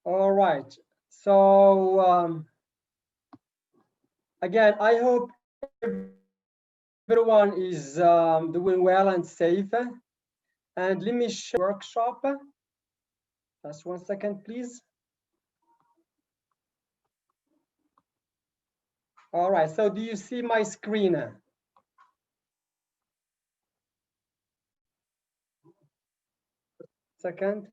All right. So again, I hope everyone is doing well and safe. And let me share workshop. Just 1 second, please. All right. So do you see my screen? Second.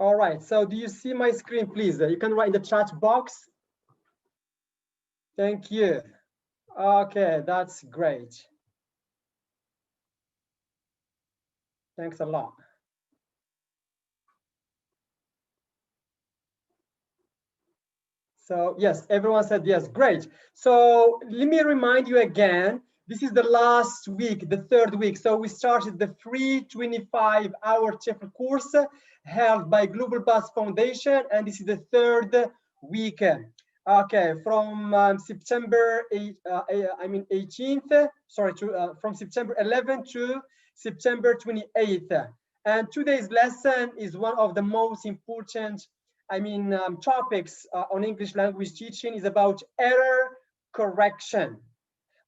All right. So do you see my screen, please? You can write in the chat box. Thank you. Okay, that's great. Thanks a lot. So yes, everyone said yes, great. So let me remind you again, this is the last week, the third week. So we started the free 25-hour TEFL course held by Global Bus Foundation, and this is the third week. Okay, from September 18th, sorry, from September 11th to September 28th. And today's lesson is one of the most important topics on English language teaching is about error correction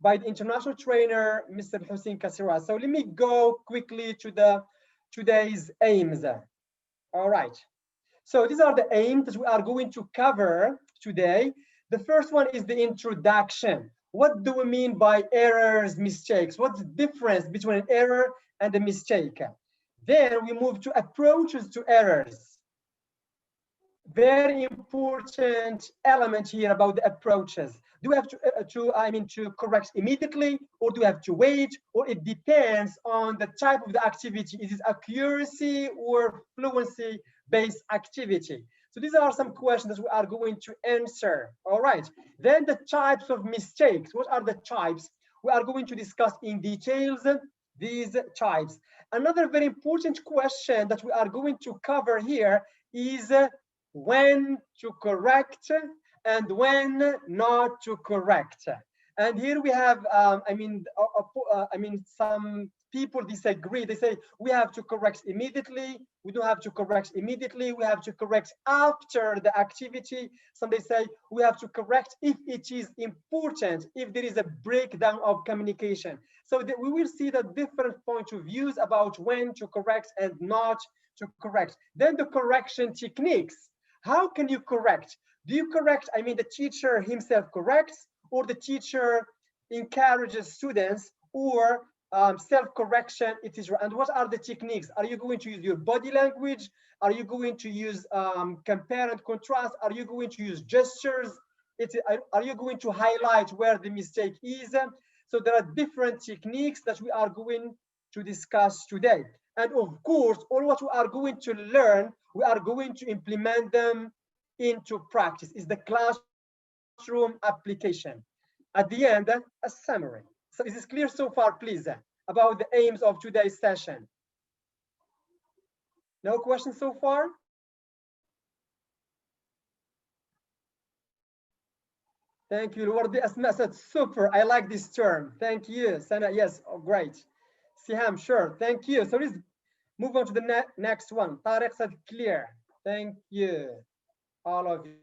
by the international trainer, Mr. Lhoussine Qasserras. So let me go quickly to today's aims. All right. So these are the aims that we are going to cover today. The first one is the introduction. What do we mean by errors, mistakes? What's the difference between an error and a mistake? Then we move to approaches to errors. Very important element here about the approaches. Do we have to correct immediately, or do we have to wait, or it depends on the type of the activity? Is it accuracy or fluency based activity? So these are some questions that we are going to answer. All right. Then the types of mistakes. What are the types? We are going to discuss in details these types. Another very important question that we are going to cover here is when to correct and when not to correct. And here we have, some people disagree. They say we have to correct immediately. We don't have to correct immediately. We have to correct after the activity. Some they say we have to correct if it is important, if there is a breakdown of communication. So that we will see the different points of views about when to correct and not to correct. Then the correction techniques. How can you correct? Do you correct, the teacher himself corrects, or the teacher encourages students, or self-correction, it is, and what are the techniques? Are you going to use your body language? Are you going to use compare and contrast? Are you going to use gestures? Are you going to highlight where the mistake is? So there are different techniques that we are going to discuss today. And of course, all what we are going to learn, we are going to implement them into practice. Is the classroom application. At the end, a summary. So is this clear so far, please, about the aims of today's session? No questions so far? Thank you. Lwardi Asma said, super, I like this term. Thank you. Sana, yes, oh, great. Siham, sure, thank you. So let's move on to the next one. Tariq said, clear. Thank you, all of you.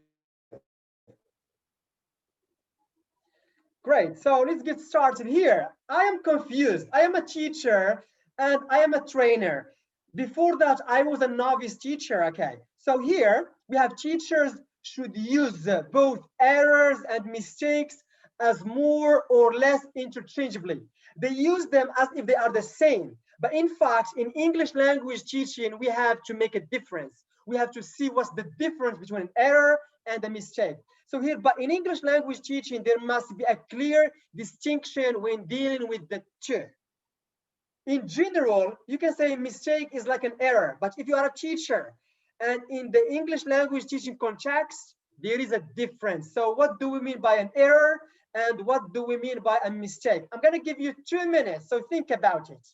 Great, so let's get started here. I am confused. I am a teacher and I am a trainer. Before that, I was a novice teacher, okay? So here we have teachers should use both errors and mistakes as more or less interchangeably. They use them as if they are the same. But in fact, in English language teaching, we have to make a difference. We have to see what's the difference between an error and a mistake. So here, but in English language teaching, there must be a clear distinction when dealing with the two. In general, you can say mistake is like an error, but if you are a teacher and in the English language teaching context, there is a difference. So what do we mean by an error and what do we mean by a mistake? I'm going to give you 2 minutes, so think about it.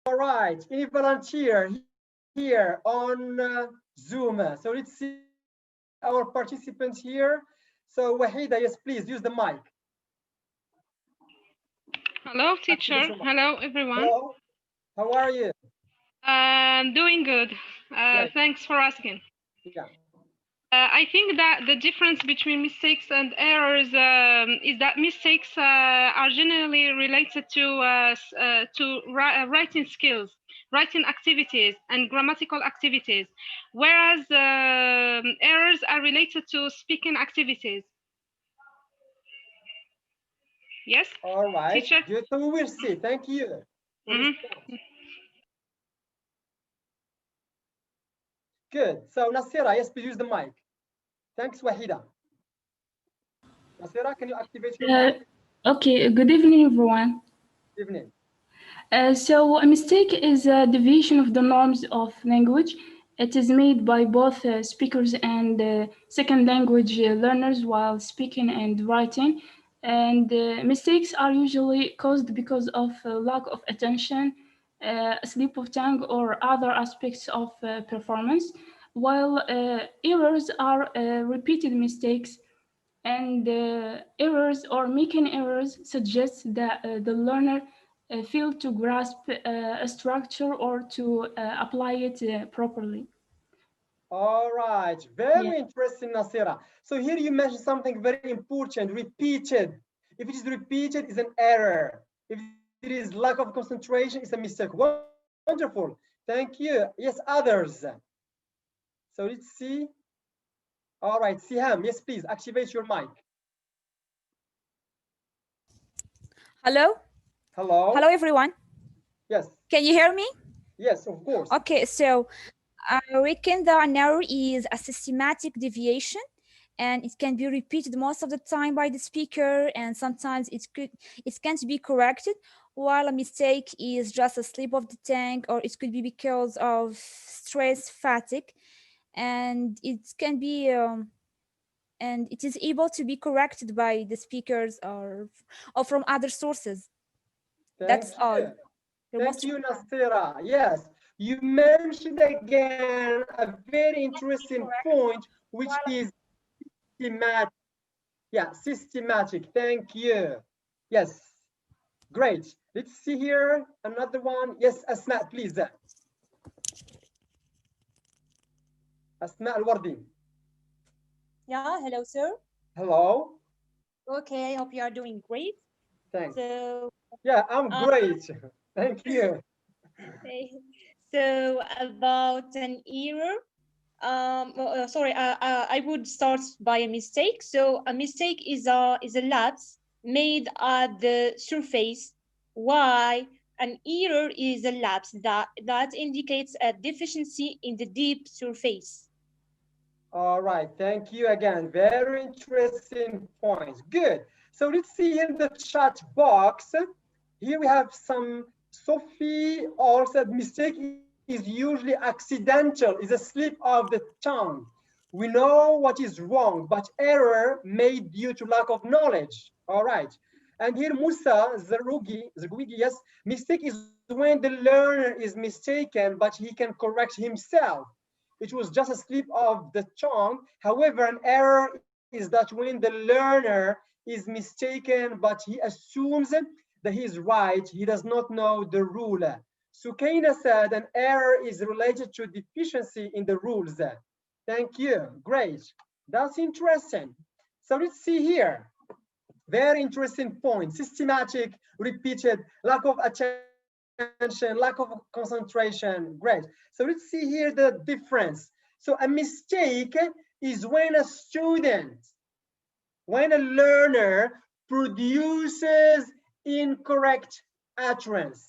All right, any volunteer here on Zoom? So let's see our participants here. So Wahida, yes, please use the mic. Hello, teacher. Hello, everyone. Hello, how are you? Doing good. Thanks for asking. Yeah. I think that the difference between mistakes and errors is that mistakes are generally related to writing skills, writing activities, and grammatical activities, whereas errors are related to speaking activities. Yes? All right, teacher? good. So we will see. Thank you. Good. So Nasira, yes, please use the mic. Thanks, Wahida. Nasira, can you activate your mic? Okay, good evening, everyone. Good evening. So a mistake is a deviation of the norms of language. It is made by both speakers and second language learners while speaking and writing. And mistakes are usually caused because of lack of attention, a slip of tongue, or other aspects of performance, while errors are repeated mistakes. And errors or making errors suggest that the learner failed to grasp a structure or to apply it properly. All right, very interesting, Nasira. So here you mentioned something very important, repeated. If it is repeated, it's an error. If it is lack of concentration, it's a mistake. Wonderful, thank you. Yes, others. So let's see. All right, Siham, yes, please activate your mic. Hello? Hello? Hello, everyone. Yes. Can you hear me? Yes, of course. Okay, so I reckon that an error is a systematic deviation, and it can be repeated most of the time by the speaker, and sometimes it can't be corrected, while a mistake is just a slip of the tongue, or it could be because of stress, fatigue, and it can be and it is able to be corrected by the speakers or from other sources. That's all. Thank you, Nasira. Yes, you mentioned again a very interesting point, which is systematic. Yeah, systematic. Thank you. Yes, great. Let's see here another one. Yes, Asma, please. Asma Al-Wardi. Yeah, hello, sir. Hello. Okay, I hope you are doing great. Thanks. So, yeah, I'm great. Thank you. So about an error, sorry, I would start by a mistake. So a mistake is a lapse made at the surface. Why? An error is a lapse that indicates a deficiency in the deep surface. All right, thank you again. Very interesting points. Good. So let's see in the chat box. Here we have some. Sophie also said mistake is usually accidental, is a slip of the tongue. We know what is wrong, but error made due to lack of knowledge. All right. And here Musa Zargugi, yes, mistake is when the learner is mistaken, but he can correct himself. It was just a slip of the tongue. However, an error is that when the learner is mistaken, but he assumes that he is right, he does not know the rule. Sukaina said an error is related to deficiency in the rules. Thank you. Great. That's interesting. So let's see here. Very interesting point. Systematic, repeated, lack of attention, lack of concentration. Great. So let's see here the difference. So a mistake is when a student, when a learner produces incorrect utterance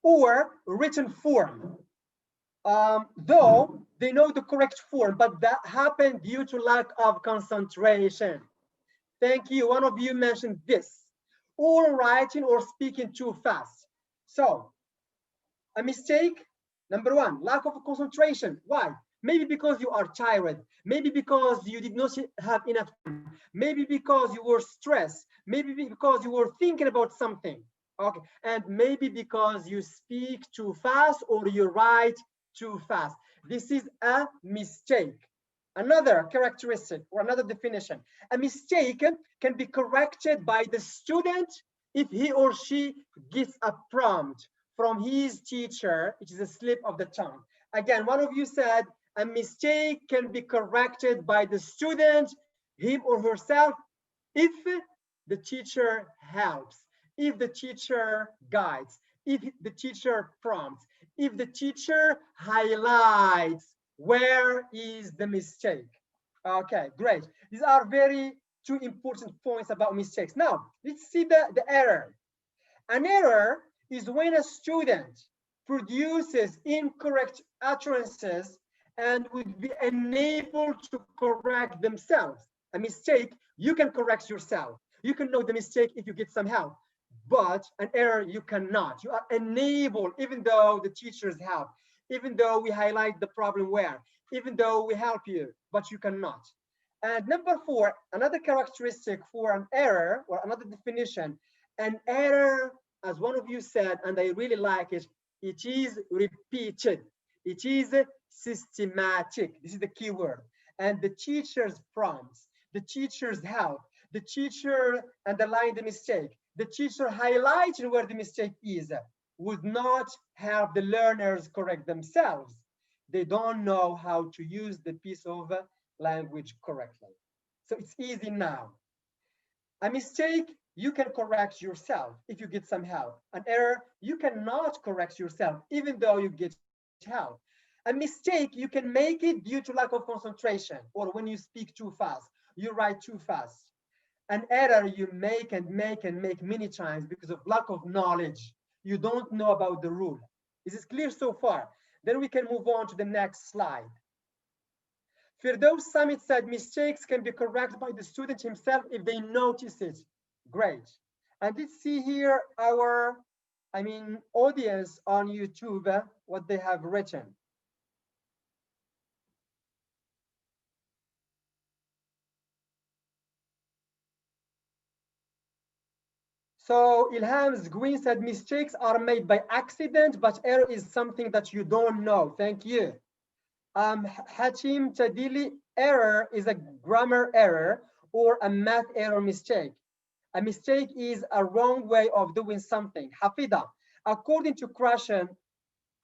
or written form. Though they know the correct form, but that happened due to lack of concentration. Thank you. One of you mentioned this. Or writing or speaking too fast. So a mistake, number one, lack of concentration. Why? Maybe because you are tired. Maybe because you did not have enough time. Maybe because you were stressed. Maybe because you were thinking about something. Okay. And maybe because you speak too fast or you write too fast. This is a mistake. Another characteristic or another definition. A mistake can be corrected by the student if he or she gets a prompt from his teacher, which is a slip of the tongue. Again, one of you said a mistake can be corrected by the student, him or herself, if the teacher helps, if the teacher guides, if the teacher prompts, if the teacher highlights where is the mistake. Okay, great. These are very two important points about mistakes. Now, let's see the error. An error is when a student produces incorrect utterances and would be unable to correct themselves. A mistake, you can correct yourself. You can know the mistake if you get some help, but an error you cannot. You are unable, even though the teachers help, even though we highlight the problem where, even though we help you, but you cannot. And number four, another characteristic for an error or another definition, an error, as one of you said, and I really like it, it is repeated. It is systematic. This is the key word. And the teacher's prompts, the teacher's help, the teacher underline the mistake, the teacher highlighting where the mistake is, would not help the learners correct themselves. They don't know how to use the piece of language correctly. So it's easy now. A mistake, you can correct yourself if you get some help. An error, you cannot correct yourself even though you get help. A mistake, you can make it due to lack of concentration or when you speak too fast, you write too fast. An error you make and make and make many times because of lack of knowledge. You don't know about the rule. Is this clear so far? Then we can move on to the next slide. Firdaus Samit said mistakes can be corrected by the student himself if they notice it. Great. And let's see here our, audience on YouTube, what they have written. So Ilham Zgwin said mistakes are made by accident, but error is something that you don't know. Thank you. Hatim Tadili, error is a grammar error or a math error mistake. A mistake is a wrong way of doing something. Hafida, according to Krashen,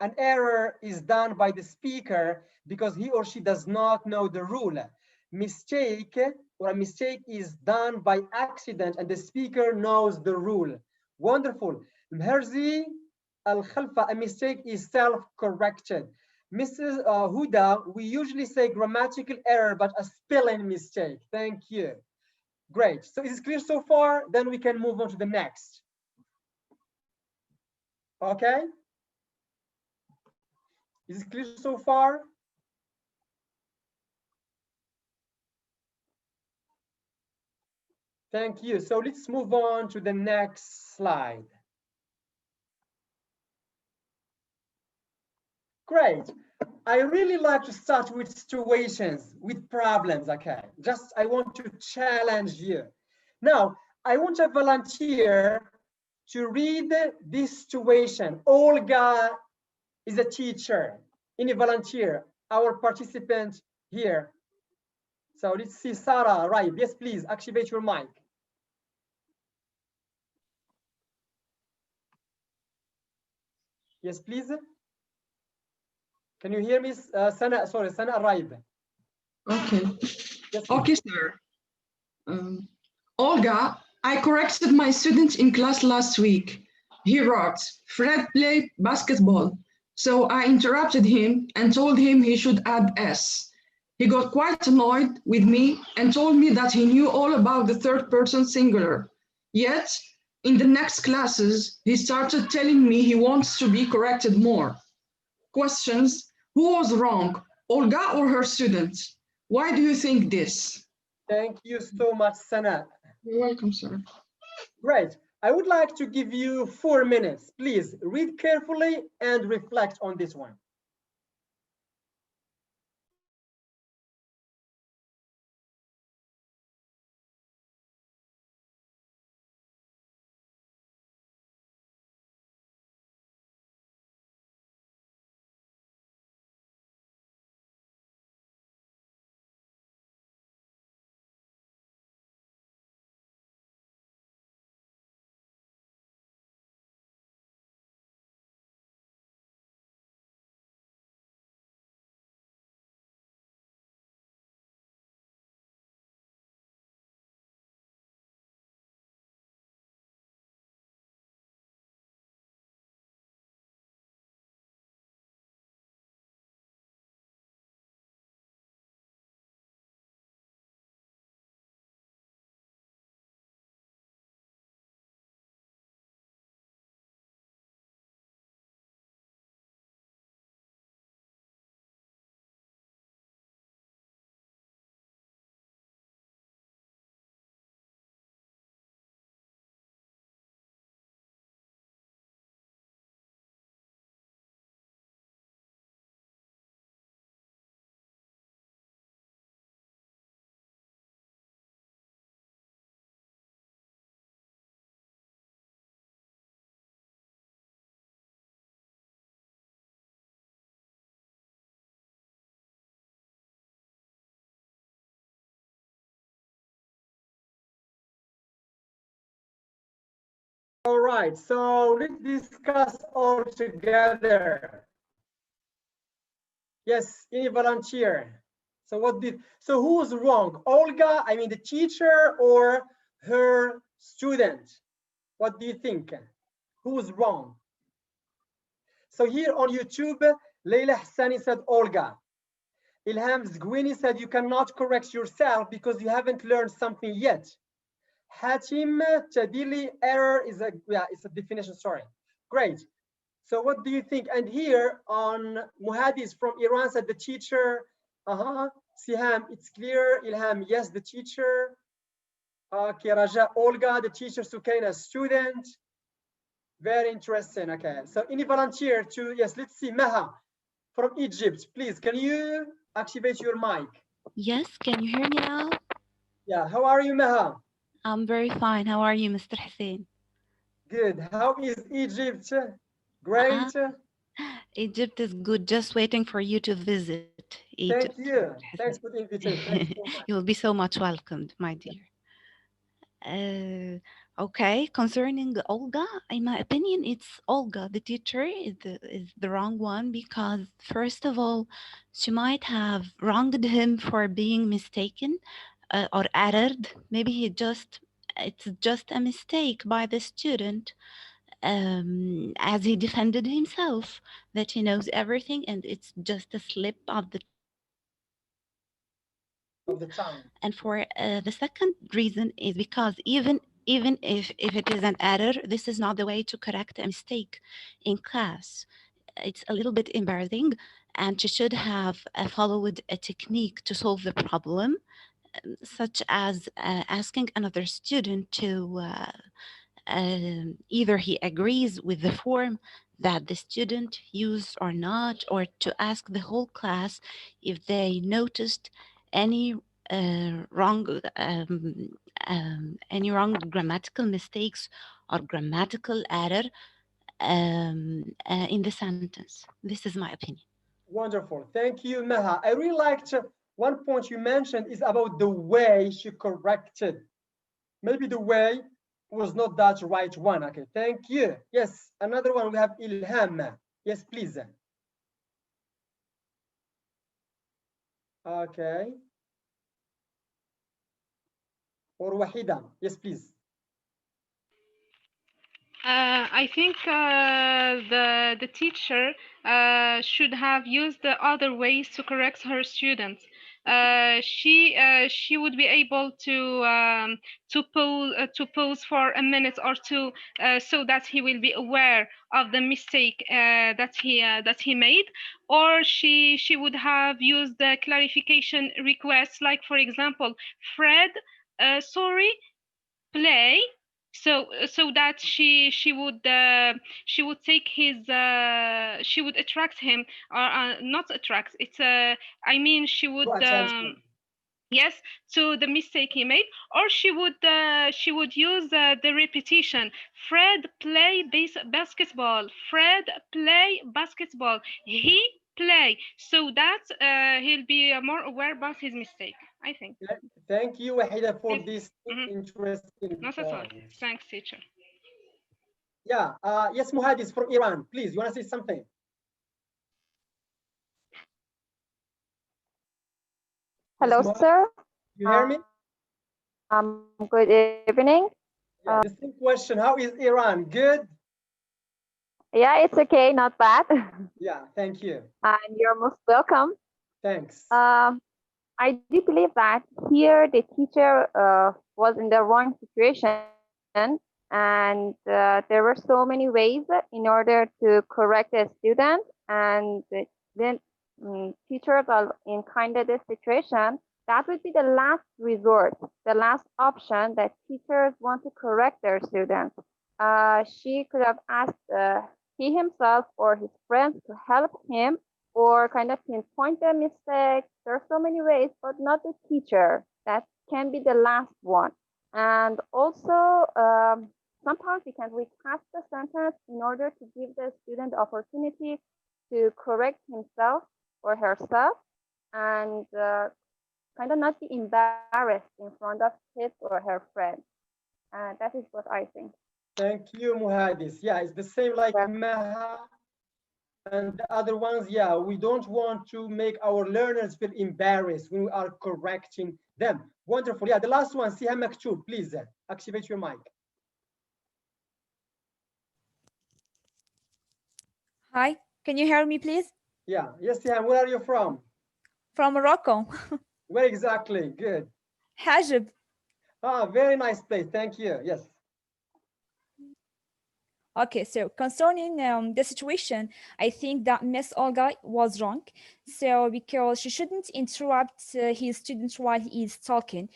an error is done by the speaker because he or she does not know the rule. Mistake or a mistake is done by accident and the speaker knows the rule. Wonderful. Mherzi Al-Khalfa, a mistake is self-corrected. Mrs. Huda, we usually say grammatical error, but a spelling mistake. Thank you. Great. So is it clear so far? Then we can move on to the next. Okay. Is it clear so far? Thank you. So let's move on to the next slide. Great. I really like to start with situations, with problems, okay? Just, I want to challenge you. Now, I want a volunteer to read this situation. Olga is a teacher. Any volunteer, our participant here. So let's see, Sarah, right? Yes, please, activate your mic. Yes, please. Can you hear me? Sana, sorry, Sana arrived. Okay. Yes, Okay, sir. Olga, I corrected my student in class last week. He wrote, Fred played basketball. So I interrupted him and told him he should add S. He got quite annoyed with me and told me that he knew all about the third person singular. Yet, in the next classes, he started telling me he wants to be corrected more. Questions: who was wrong, Olga or her students? Why do you think this? Thank you so much, Sana. You're welcome, sir. Great. I would like to give you 4 minutes. Please read carefully and reflect on this one. All right, so let's discuss all together. Yes, any volunteer? So who was wrong? Olga, I mean the teacher, or her student? What do you think? Who was wrong? So here on YouTube, Leila Hassani said Olga. Ilham Zgwini said you cannot correct yourself because you haven't learned something yet. Hatim Tadili, error is it's a definition, sorry. Great. So what do you think? And here on Muhadis from Iran said the teacher. Siham, it's clear. Ilham, yes, the teacher. Okay, Raja, Olga, the teacher. Sukaina, student. Very interesting. Okay, so any volunteer to, yes, let's see. Maha from Egypt, please, can you activate your mic? Yes, can you hear me now? Yeah, how are you, Maha? I'm very fine. How are you, Mr. Hussein? Good. How is Egypt? Great. Egypt is good. Just waiting for you to visit Egypt. Thank you. Thanks for the invitation. Thank you so much. You will be so much welcomed, my dear. Okay, concerning Olga, in my opinion, it's Olga, the teacher, is the wrong one because, first of all, she might have wronged him for being mistaken or erred. Maybe it's just a mistake by the student, as he defended himself that he knows everything and it's just a slip of the tongue. And for the second reason is because even if it is an error, this is not the way to correct a mistake in class. It's a little bit embarrassing, and she should have followed a technique to solve the problem. such as asking another student to either he agrees with the form that the student used or not, or to ask the whole class if they noticed any any wrong grammatical mistakes or grammatical error in the sentence. This is my opinion. Wonderful. Thank you, Meha. I really liked one point you mentioned is about the way she corrected. Maybe the way was not that right one. Okay, thank you. Yes, another one we have Ilham. Yes, please. Okay. Or Wahida. Yes, please. I think the teacher should have used the other ways to correct her students. She would be able to pause for a minute or two so that he will be aware of the mistake that he made, or she would have used the clarification requests, like for example, Fred, sorry, play, so that she would take his she would attract him, or not attract, it's I mean she would yes, to the mistake he made, or she would use the repetition. Fred play basketball, Fred play basketball, he play, so that he'll be more aware about his mistake, I think. Thank you, Wahida, for this interesting Not at all. point. Thanks, teacher. Yeah, yes, Muhadis from Iran, please, you want to say something? Hello, yes, sir. You hear me? Good evening. Yeah, the same question. How is Iran? Good? Yeah, it's okay, not bad. Yeah, thank you. And you're most welcome. Thanks. I do believe that here the teacher was in the wrong situation, and there were so many ways in order to correct a student, and then teachers are in kind of this situation. That would be the last resort, the last option that teachers want to correct their students. She could have asked he himself or his friends to help him, or kind of pinpoint the mistake. There are so many ways, but not the teacher. That can be the last one. And also, sometimes we can recast the sentence in order to give the student the opportunity to correct himself or herself, and kind of not be embarrassed in front of his or her friend. That is what I think. Thank you, Muhadis. Yeah, it's the same like Meha and the other ones. Yeah, we don't want to make our learners feel embarrassed when we are correcting them. Wonderful. Yeah, the last one, Siham Maktub, please activate your mic. Hi, can you hear me, please? Yeah, yes, Siham, where are you from? From Morocco. Where exactly? Good. Hajib. Ah, very nice place. Thank you. Yes. Okay, so concerning the situation, I think that Miss Olga was wrong. So because she shouldn't interrupt his student while he is talking.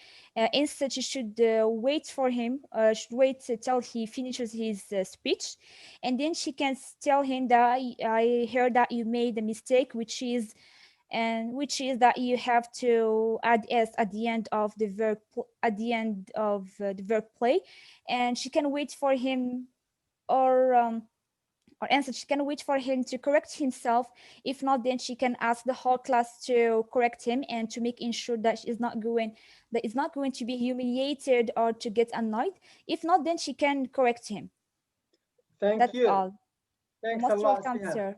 Instead, she should wait for him, should wait till he finishes his speech. And then she can tell him that I heard that you made a mistake, which is that you have to add s at the end of the verb play, and she can wait for him, or answer, she can wait for him to correct himself. If not, then she can ask the whole class to correct him, and to make ensure that he's not going to be humiliated or to get annoyed. If not, then she can correct him. That's you all. Thanks a lot, sir.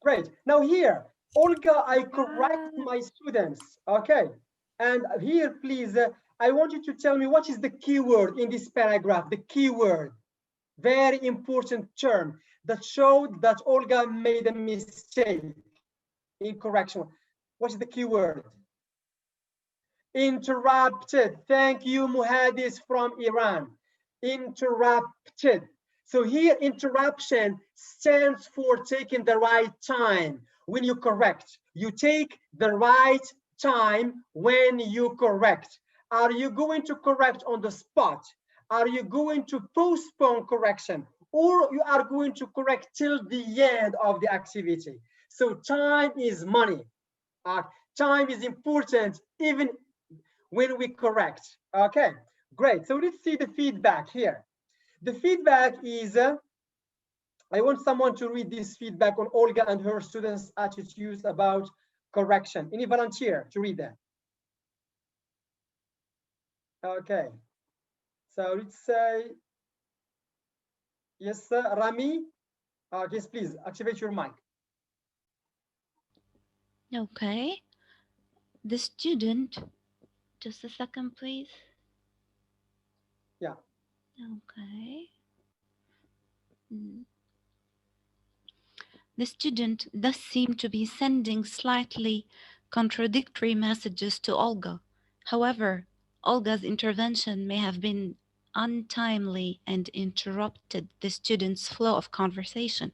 Great. Now here, Olga, I correct my students. Okay. And here, please, I want you to tell me what is the keyword in this paragraph, the keyword. Very important term that showed that Olga made a mistake in correction. What is the keyword? Interrupted. Thank you, Muhadis from Iran. Interrupted. So here, interruption stands for taking the right time when you correct. You take the right time when you correct. Are you going to correct on the spot? Are you going to postpone correction? Or you are going to correct till the end of the activity? So time is money. Time is important even when we correct. Okay, great. So let's see the feedback here. The feedback is, I want someone to read this feedback on Olga and her students' attitudes about correction. Any volunteer to read that? Okay. So let's say, yes, Rami. Yes, please activate your mic. Okay. The student, just a second, please. Yeah. Okay. The student does seem to be sending slightly contradictory messages to Olga. However, Olga's intervention may have been untimely and interrupted the student's flow of conversation.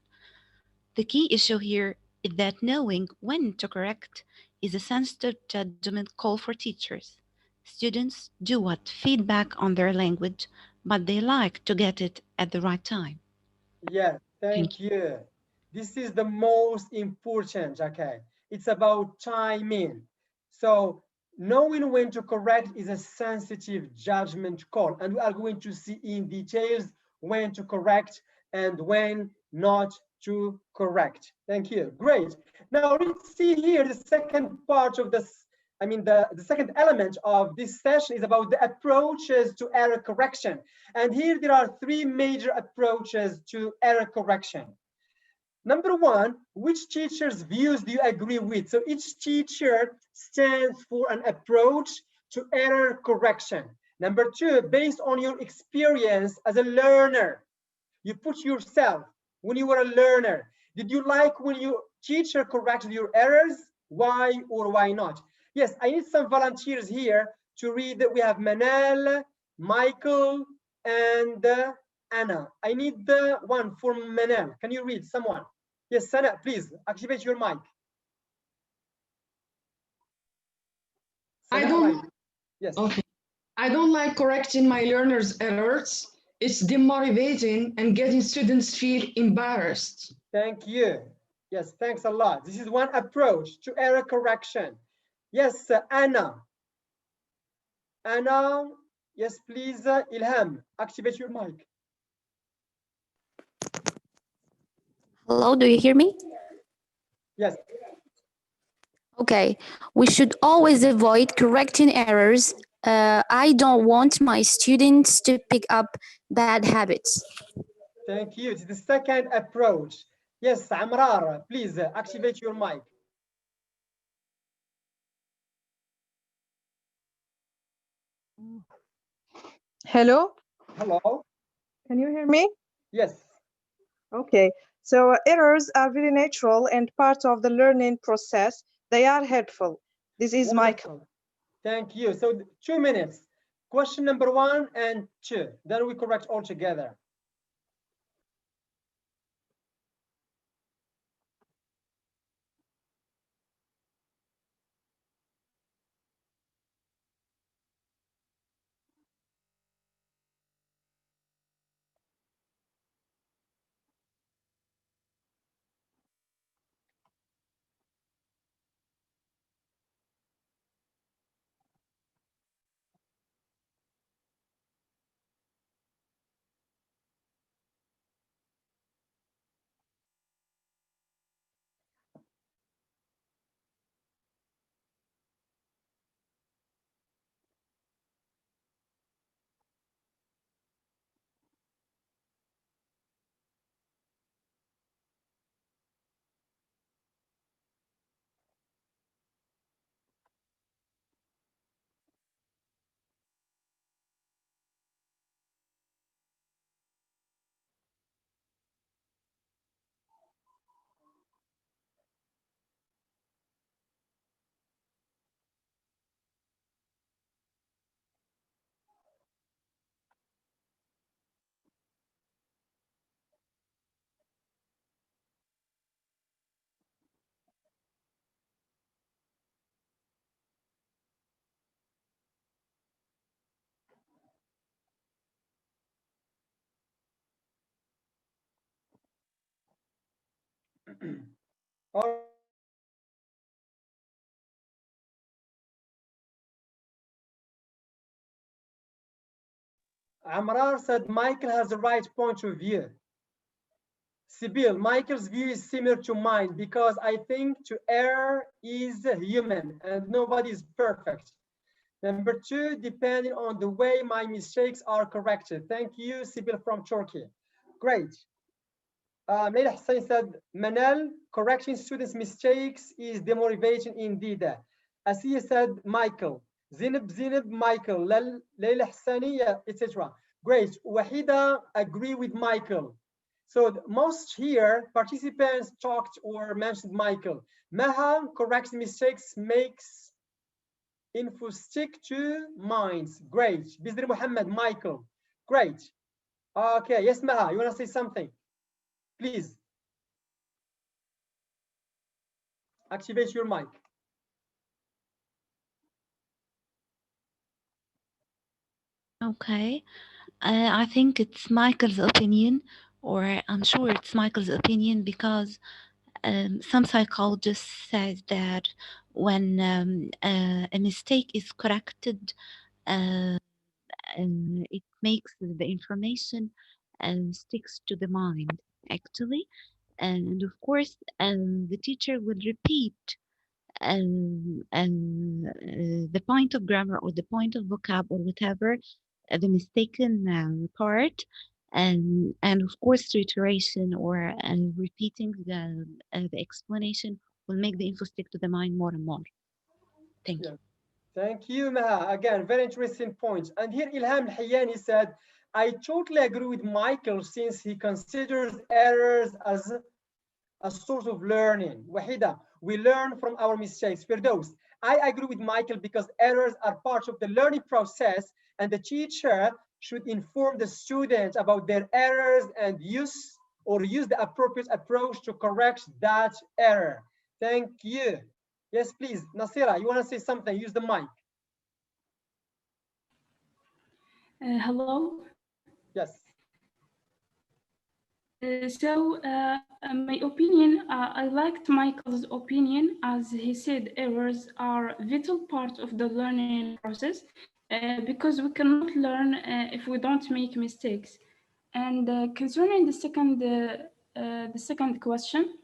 The key issue here is that knowing when to correct is a sensitive judgment call for teachers. Students do want feedback on their language, but they like to get it at the right time. Yeah, thank you. This is the most important, okay? It's about timing. So knowing when to correct is a sensitive judgment call, and we are going to see in details when to correct and when not to correct. Thank you. Great. Now let's see here the second part of this. I mean, the second element of this session is about the approaches to error correction. And here there are three major approaches to error correction. Number one, which teacher's views do you agree with? So each teacher stands for an approach to error correction. Number two, based on your experience as a learner, you put yourself when you were a learner. Did you like when your teacher corrected your errors? Why or why not? Yes, I need some volunteers here to read that we have Manal, Michael, and Anna. I need the one for Manal. Can you read someone? Yes, Sana, please activate your mic. Sana, yes. Okay. I don't like correcting my learners' errors. It's demotivating and getting students feel embarrassed. Thank you. Yes, thanks a lot. This is one approach to error correction. Yes, Anna. Anna, yes, please, Ilham, activate your mic. Hello, do you hear me? Yes. Okay, we should always avoid correcting errors. I don't want my students to pick up bad habits. Thank you. It's the second approach. Yes, Amrar, please activate your mic. Hello? Hello? Can you hear me? Yes. Okay. So errors are very natural and part of the learning process. They are helpful. This is Michael. Thank you. So 2 minutes. Question number 1 and 2. Then we correct all together. Or Amrar said Michael has the right point of view. Sibyl, Michael's view is similar to mine because I think to err is human and nobody is perfect. Number two, depending on the way my mistakes are corrected. Thank you, Sibyl from Turkey. Great. Leila Hussein said, Manal, correcting students' mistakes is demotivation indeed. Asiya said, Michael. Zineb, Michael. Leila Hassaniya, etc. Great. Wahida, agree with Michael. So most here, participants talked or mentioned Michael. Maha, corrects mistakes, makes info stick to minds. Great. Bizri Muhammad, Michael. Great. Okay, yes, Maha, you want to say something? Please. Activate your mic. Okay. I think it's Michael's opinion, or I'm sure it's Michael's opinion, because some psychologists says that when a mistake is corrected, it makes the information sticks to the mind, actually. And of course, the teacher will repeat the point of grammar or the point of vocab or whatever, the mistaken part, and of course reiteration or repeating the explanation will make the info stick to the mind more and more. Thank you. Thank you, Maha. Again, very interesting points. And here Ilham Al-Hayani said, I totally agree with Michael since he considers errors as a source of learning. Wahida, we learn from our mistakes. Firdaus, I agree with Michael because errors are part of the learning process and the teacher should inform the student about their errors and use the appropriate approach to correct that error. Thank you. Yes, please. Nasira, you want to say something? Use the mic. Hello. Yes. My opinion, I liked Michael's opinion as he said errors are a vital part of the learning process because we cannot learn if we don't make mistakes. And concerning the second question,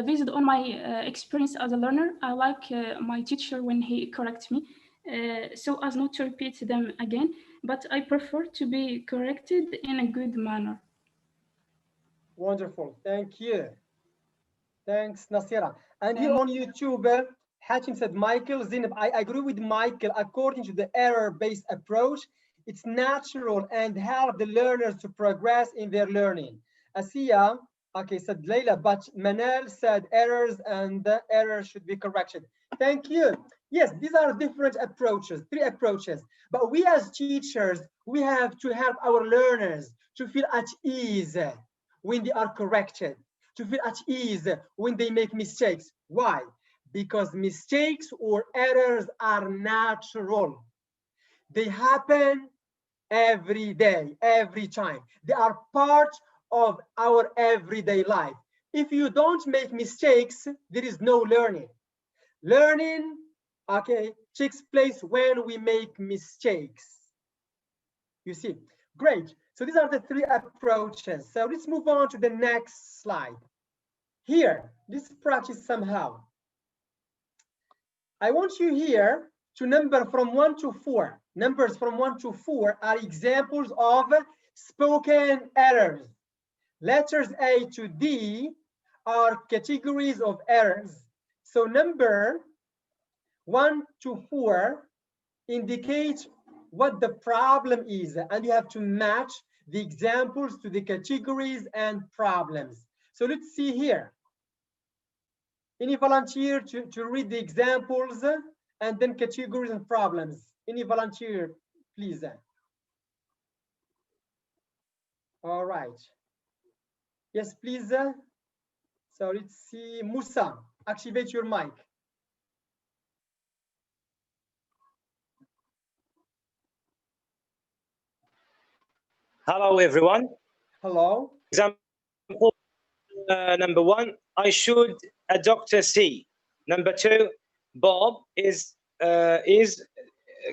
based on my experience as a learner, I like my teacher when he corrects me so as not to repeat them again, but I prefer to be corrected in a good manner. Wonderful. Thank you. Thanks, Nasira. And here on YouTube, Hatim said, Michael, Zineb, I agree with Michael. According to the error-based approach, it's natural and help the learners to progress in their learning. Asiya, okay, said Leila, but Manal said errors and the error should be corrected. Thank you. Yes, these are different approaches, three approaches. But we as teachers, we have to help our learners to feel at ease when they are corrected, to feel at ease when they make mistakes. Why? Because mistakes or errors are natural. They happen every day, every time. They are part of our everyday life. If you don't make mistakes, there is no learning. Learning, okay, takes place when we make mistakes. You see, great. So these are the three approaches. So let's move on to the next slide. Here, let's practice somehow. I want you here to number from 1 to 4. Numbers from 1 to 4 are examples of spoken errors. Letters A to D are categories of errors. So number 1 to 4 indicate what the problem is, and you have to match the examples to the categories and problems. So let's see here. Any volunteer to read the examples and then categories and problems? Any volunteer, please? All right. Yes, please. So let's see. Musa, activate your mic. Hello, everyone. Hello. Example number 1, I should a doctor see. Number 2, Bob is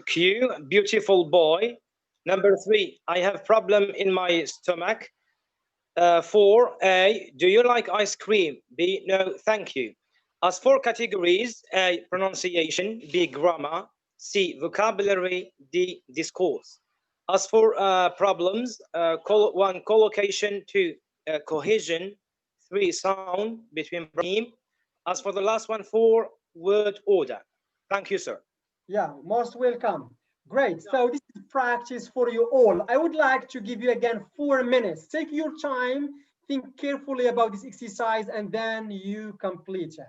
cute, beautiful boy. Number 3, I have problem in my stomach. 4, A, do you like ice cream? B, no, thank you. As for categories, A, pronunciation, B, grammar, C, vocabulary, D, discourse. As for problems, 1, collocation, 2, cohesion, 3, sound between brain. As for the last one, 4, word order. Thank you, sir. Yeah, most welcome. Great. So this is practice for you all. I would like to give you again 4 minutes. Take your time, think carefully about this exercise, and then you complete it.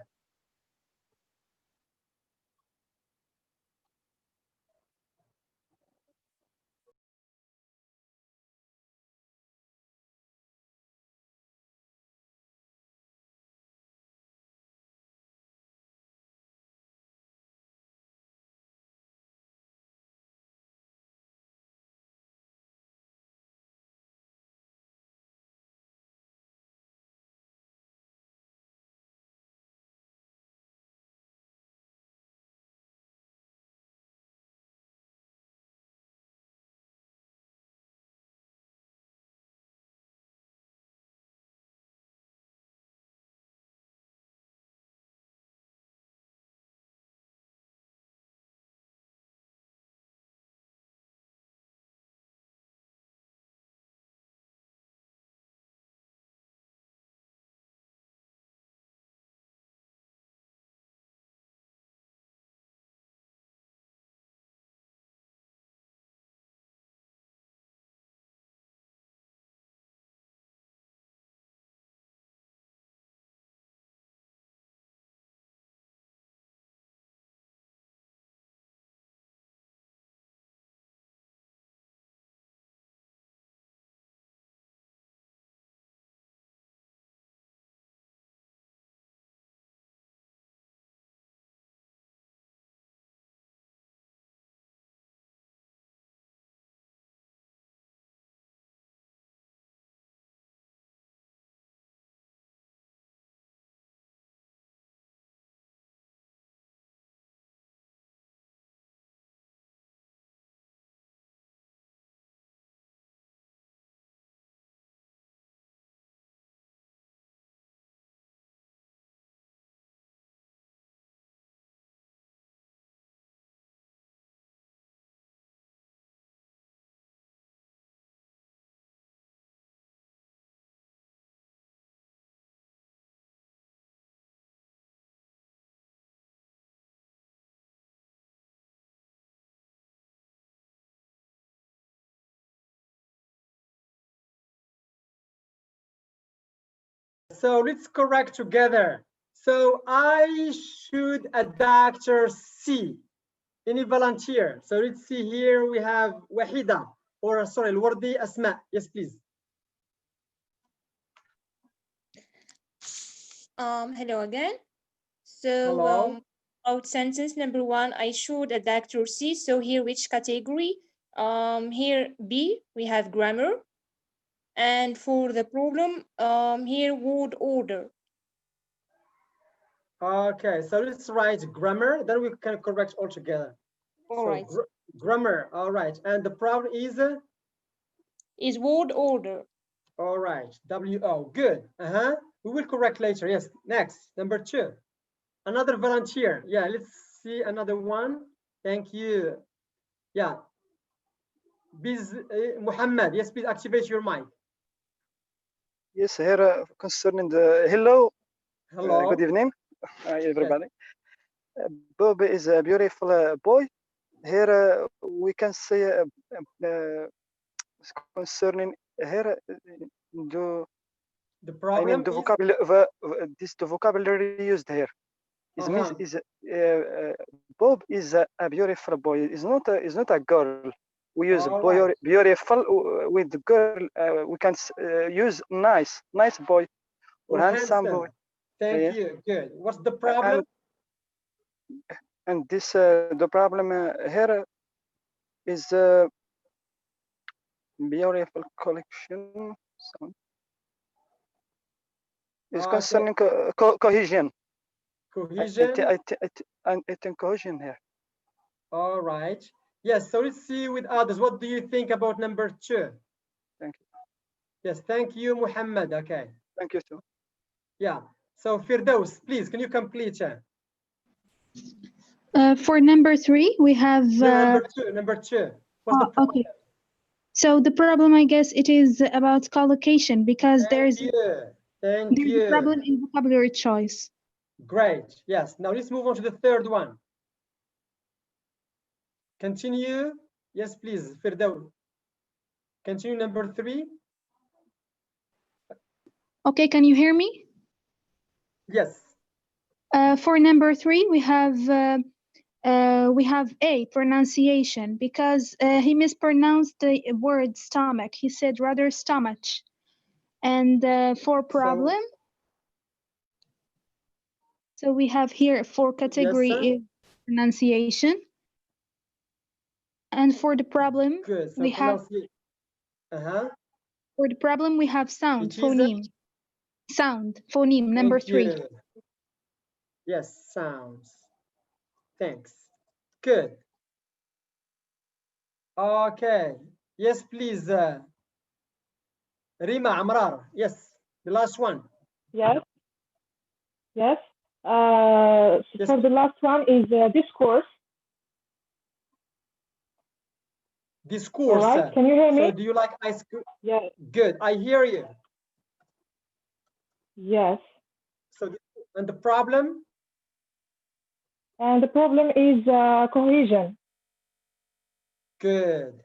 So let's correct together. So I should a doctor see. Any volunteer? So let's see here we have Wahida, or sorry, Wardi Asma. Yes, please. Hello again. So Hello. about sentence number 1, I should a doctor see. So here which category? Here B, we have grammar. And for the problem, here word order. Okay, so let's write grammar, then we can correct all together. All right. Grammar, all right. And the problem is word order. All right, WO, good. We will correct later, yes. Next, number 2. Another volunteer. Yeah, let's see another one. Thank you. Yeah. Muhammad, yes, please activate your mic. Yes, here concerning the hello. Hello. Good evening, everybody. Yes. Bob is a beautiful boy. Here we can say concerning here the problem. I mean the vocabulary. The vocabulary used here is Bob is a beautiful boy. Is not a girl. We use boy or beautiful with girl. We can use nice boy or handsome boy. Thank you. Good. What's the problem? And this the problem here is beautiful collection. It's concerning cohesion. Cohesion. I think cohesion here. All right. Yes. So let's see with others. What do you think about number 2? Thank you. Yes. Thank you, Muhammad. Okay. Thank you too. Yeah. So Firdaus, please, can you complete? For number 3, we have. No, number two. What's the problem? Okay. So the problem, I guess, it is about collocation because there's a problem in vocabulary choice. Great. Yes. Now let's move on to the third one. Continue. Yes, please, Firdaus. Continue number 3. Okay, can you hear me? Yes. For number 3, we have A, pronunciation, because he mispronounced the word stomach. He said rather stomach. And for problem, so we have here for category is pronunciation. And for the problem, good. So we have for the problem we have sound, phoneme. Sound, phoneme, number 3. Yes, sounds. Thanks. Good. Okay. Yes, please. Rima Amrar. Yes, the last one. Yes. Yes. So the last one is discourse. Discourse. All right. Can you hear me? So do you like ice cream? Yeah. Good. I hear you. Yes. So and the problem? And the problem is cohesion. Good.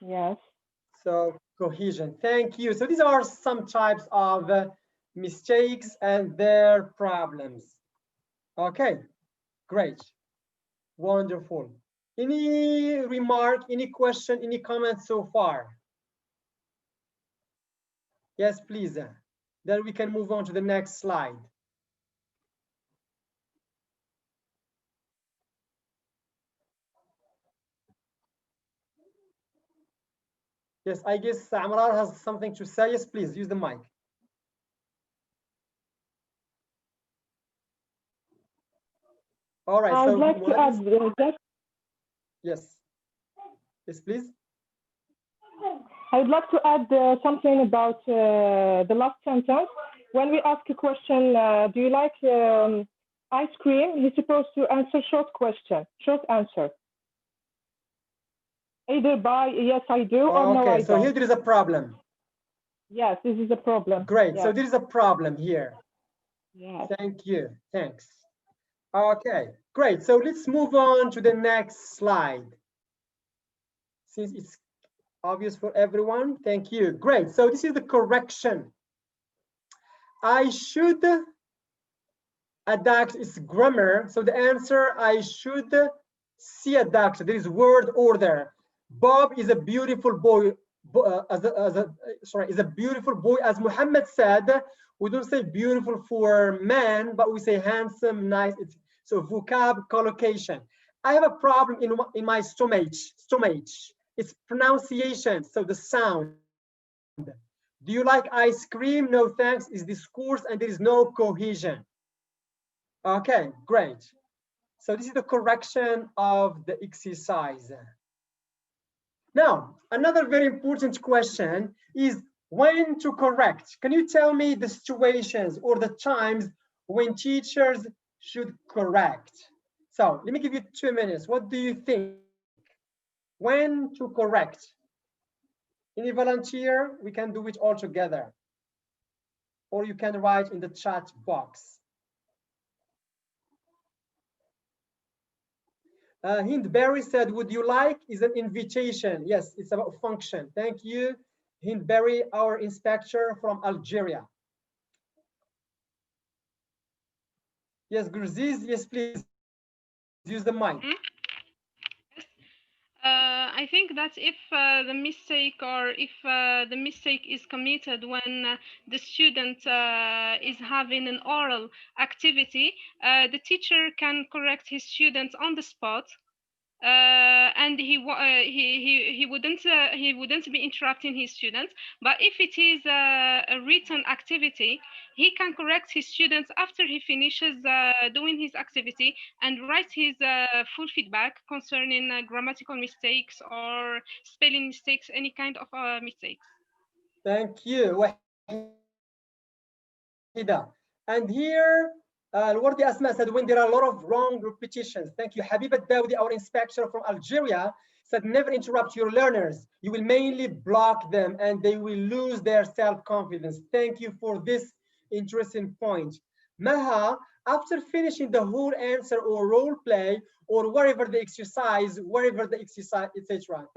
Yes. So cohesion. Thank you. So these are some types of mistakes and their problems. Okay. Great. Wonderful. Any remark, any question, any comment so far? Yes, please. Then we can move on to the next slide. Yes, I guess Amrar has something to say. Yes, please use the mic. All right. I'd like to add that. Yes. Yes, please. I would like to add something about the last sentence. When we ask a question, do you like ice cream? He's supposed to answer short question, short answer. Either by yes, I do, or no, I don't. So here there is a problem. Yes, this is a problem. Great. Yes. So there is a problem here. Yes. Thank you. Thanks. Okay, great. So let's move on to the next slide. Since it's obvious for everyone. Thank you. Great. So this is the correction. I should adapt its grammar. So the answer, I should see adapt. There is word order. Bob is a beautiful boy. Is a beautiful boy. As Muhammad said, we don't say beautiful for man, but we say handsome, nice. So vocab collocation. I have a problem in my stomach. It's pronunciation, so the sound. Do you like ice cream? No thanks, is discourse, and there is no cohesion. Okay, great. So this is the correction of the exercise. Now, another very important question is when to correct. Can you tell me the situations or the times when teachers should correct? So let me give you 2 minutes. What do you think? When to correct? Any volunteer? We can do it all together. Or you can write in the chat box. Hindberry said, would you like is an invitation. Yes, it's about function. Thank you, Hindberry, our inspector from Algeria. Yes, Gurziz, yes, please use the mic. I think that if the mistake is committed when the student is having an oral activity, the teacher can correct his student on the spot. and he wouldn't be interrupting his students. But if it is a written activity, he can correct his students after he finishes doing his activity and write his full feedback concerning grammatical mistakes or spelling mistakes, any kind of mistakes. Thank you, Wahida. And here, Al-Wardi Asma said, when there are a lot of wrong repetitions. Thank you. Habiba Dawdi, our inspector from Algeria, said, never interrupt your learners. You will mainly block them and they will lose their self-confidence. Thank you for this interesting point. Maha, after finishing the whole answer or role play or wherever the exercise, etc.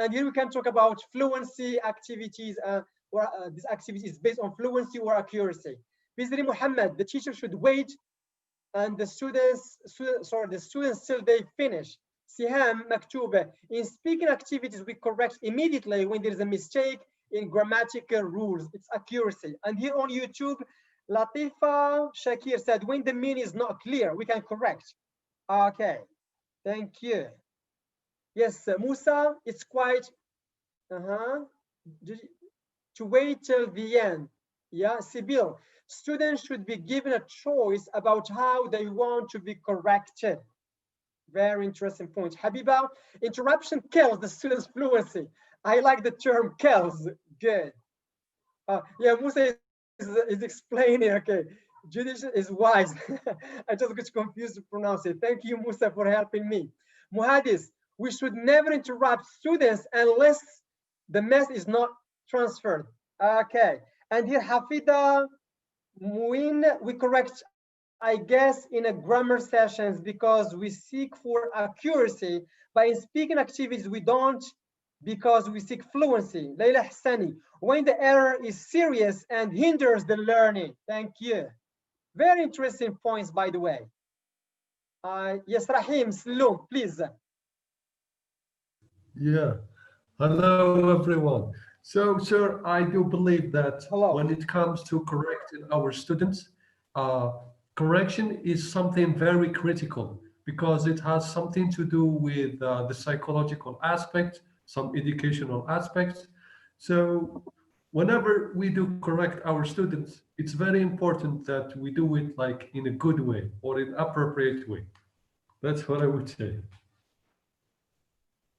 And here we can talk about fluency activities, this activity is based on fluency or accuracy. Bizri Muhammad, the teacher should wait and the students till they finish. Siham Maktouba, in speaking activities, we correct immediately when there is a mistake in grammatical rules. It's accuracy. And here on YouTube, Latifa Shakir said, when the meaning is not clear, we can correct. Okay, thank you. Yes, Musa, it's quite, to wait till the end. Yeah, Sibyl, students should be given a choice about how they want to be corrected. Very interesting point. Habiba, interruption kills the student's fluency. I like the term kills. Good. Yeah, Musa is explaining. Okay, Judith is wise. I just got confused to pronounce it. Thank you, Musa, for helping me. Muhadis, we should never interrupt students unless the mess is not transferred. Okay, and here Hafida, when we correct, I guess, in a grammar sessions because we seek for accuracy. But in speaking activities, we don't, because we seek fluency. Layla Hassani, when the error is serious and hinders the learning. Thank you. Very interesting points, by the way. Yes, Rahim Sloom, please. Yeah. Hello, everyone. So, sir, I do believe that when it comes to correcting our students, correction is something very critical because it has something to do with the psychological aspect, some educational aspects. So whenever we do correct our students, it's very important that we do it like in a good way or in appropriate way. That's what I would say.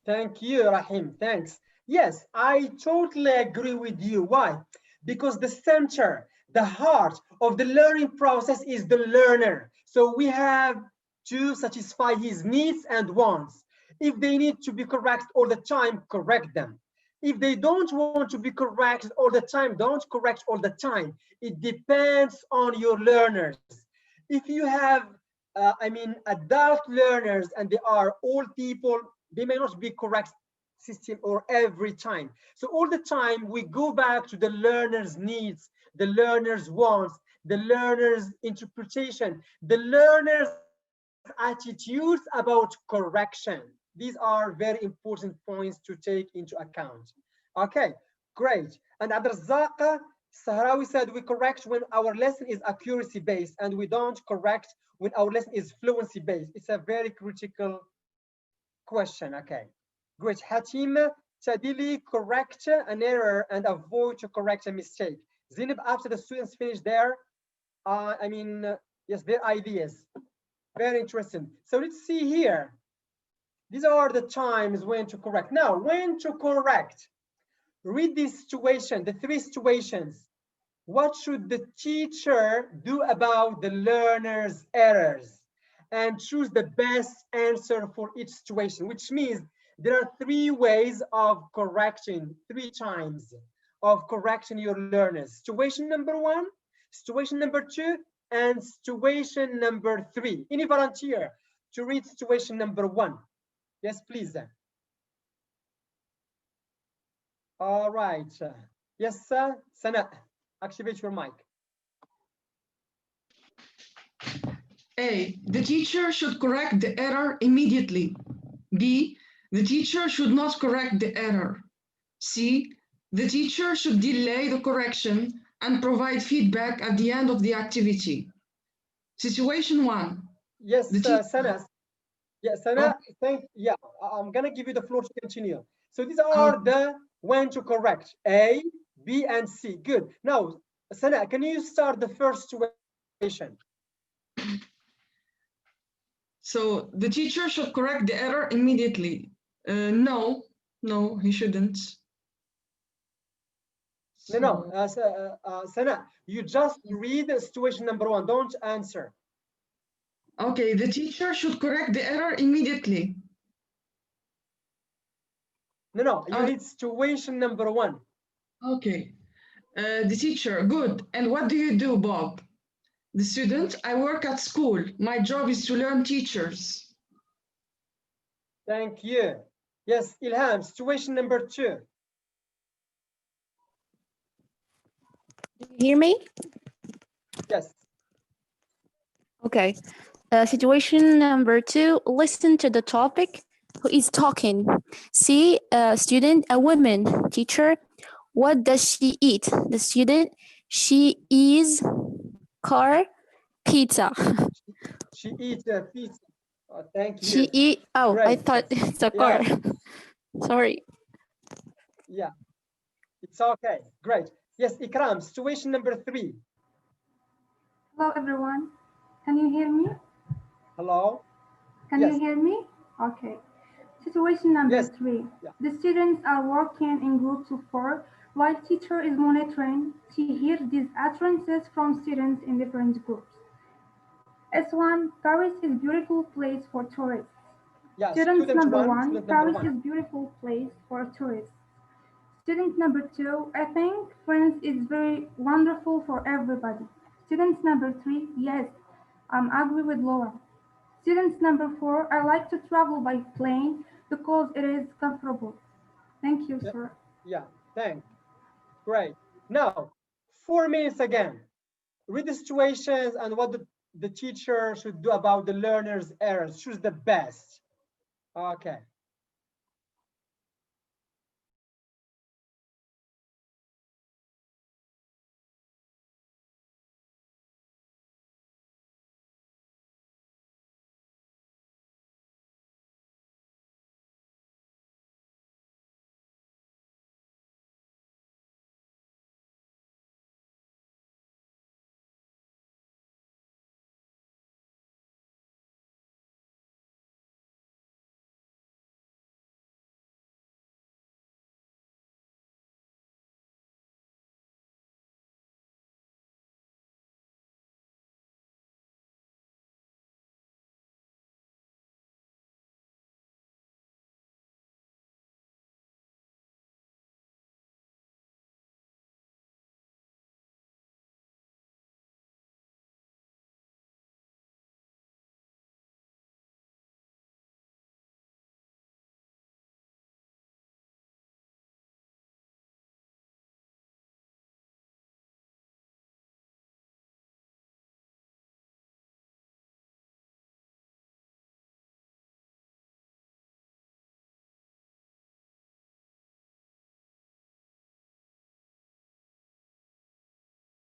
Thank you, Rahim. Thanks. Yes, I totally agree with you. Why? Because the center, the heart of the learning process is the learner. So we have to satisfy his needs and wants. If they need to be correct all the time, correct them. If they don't want to be corrected all the time, don't correct all the time. It depends on your learners. If you have, adult learners and they are old people, they may not be correct system or every time. So all the time we go back to the learner's needs, the learner's wants, the learner's interpretation, the learner's attitudes about correction. These are very important points to take into account. Okay, great. And Abdrazaq Sahrawi said we correct when our lesson is accuracy based and we don't correct when our lesson is fluency based. It's a very critical question. Okay, great. Hatim Tadili, correct an error and avoid to correct a mistake. Zineb, after the students finish their, yes, their ideas. Very interesting. So let's see here. These are the times when to correct. Now, when to correct. Read this situation, the three situations. What should the teacher do about the learner's errors? And choose the best answer for each situation, which means there are three ways of correcting, three times of correcting your learners. Situation number one, situation number two, and situation number three. Any volunteer to read situation number one? Yes, please. All right. Yes, sir. Sana, activate your mic. A, the teacher should correct the error immediately. B, the teacher should not correct the error. C, the teacher should delay the correction and provide feedback at the end of the activity. Situation one. Yes, Sana. Yes, Sana, I'm gonna give you the floor to continue. So these are the when to correct: A, B, and C. Good. Now, Sana, can you start the first situation? So the teacher should correct the error immediately. No, he shouldn't. No, Sana, you just read situation number 1. Don't answer. Okay, the teacher should correct the error immediately. No, you read situation number 1. Okay. The teacher, good. And what do you do, Bob? The student, I work at school. My job is to learn teachers. Thank you. Yes, Ilham, situation number 2. Do you hear me? Yes. Okay. Situation number 2, listen to the topic. Who is talking? C, student, a woman. Teacher, what does she eat? The student, she eats car pizza. She eats a pizza. Oh, thank you. She eat, oh, Great. I thought it's a car. Sorry. Yeah, it's okay. Great. Yes, Ikram, situation number 3. Hello, everyone. Can you hear me? Hello? Can you hear me? Okay. Situation number 3. Yeah. The students are working in groups of 4 while teacher is monitoring. She hears these utterances from students in different groups. S1, Paris is beautiful place for tourists. Yeah, Student number 1, student number Paris 1. is beautiful place for tourists. Student number 2, I think France is very wonderful for everybody. Student number 3, yes, I agree with Laura. Student number 4, I like to travel by plane because it is comfortable. Thank you, sir. Yeah, thanks. Great. Now, 4 minutes again. Read the situations and what the teacher should do about the learner's errors. Choose the best. Okay.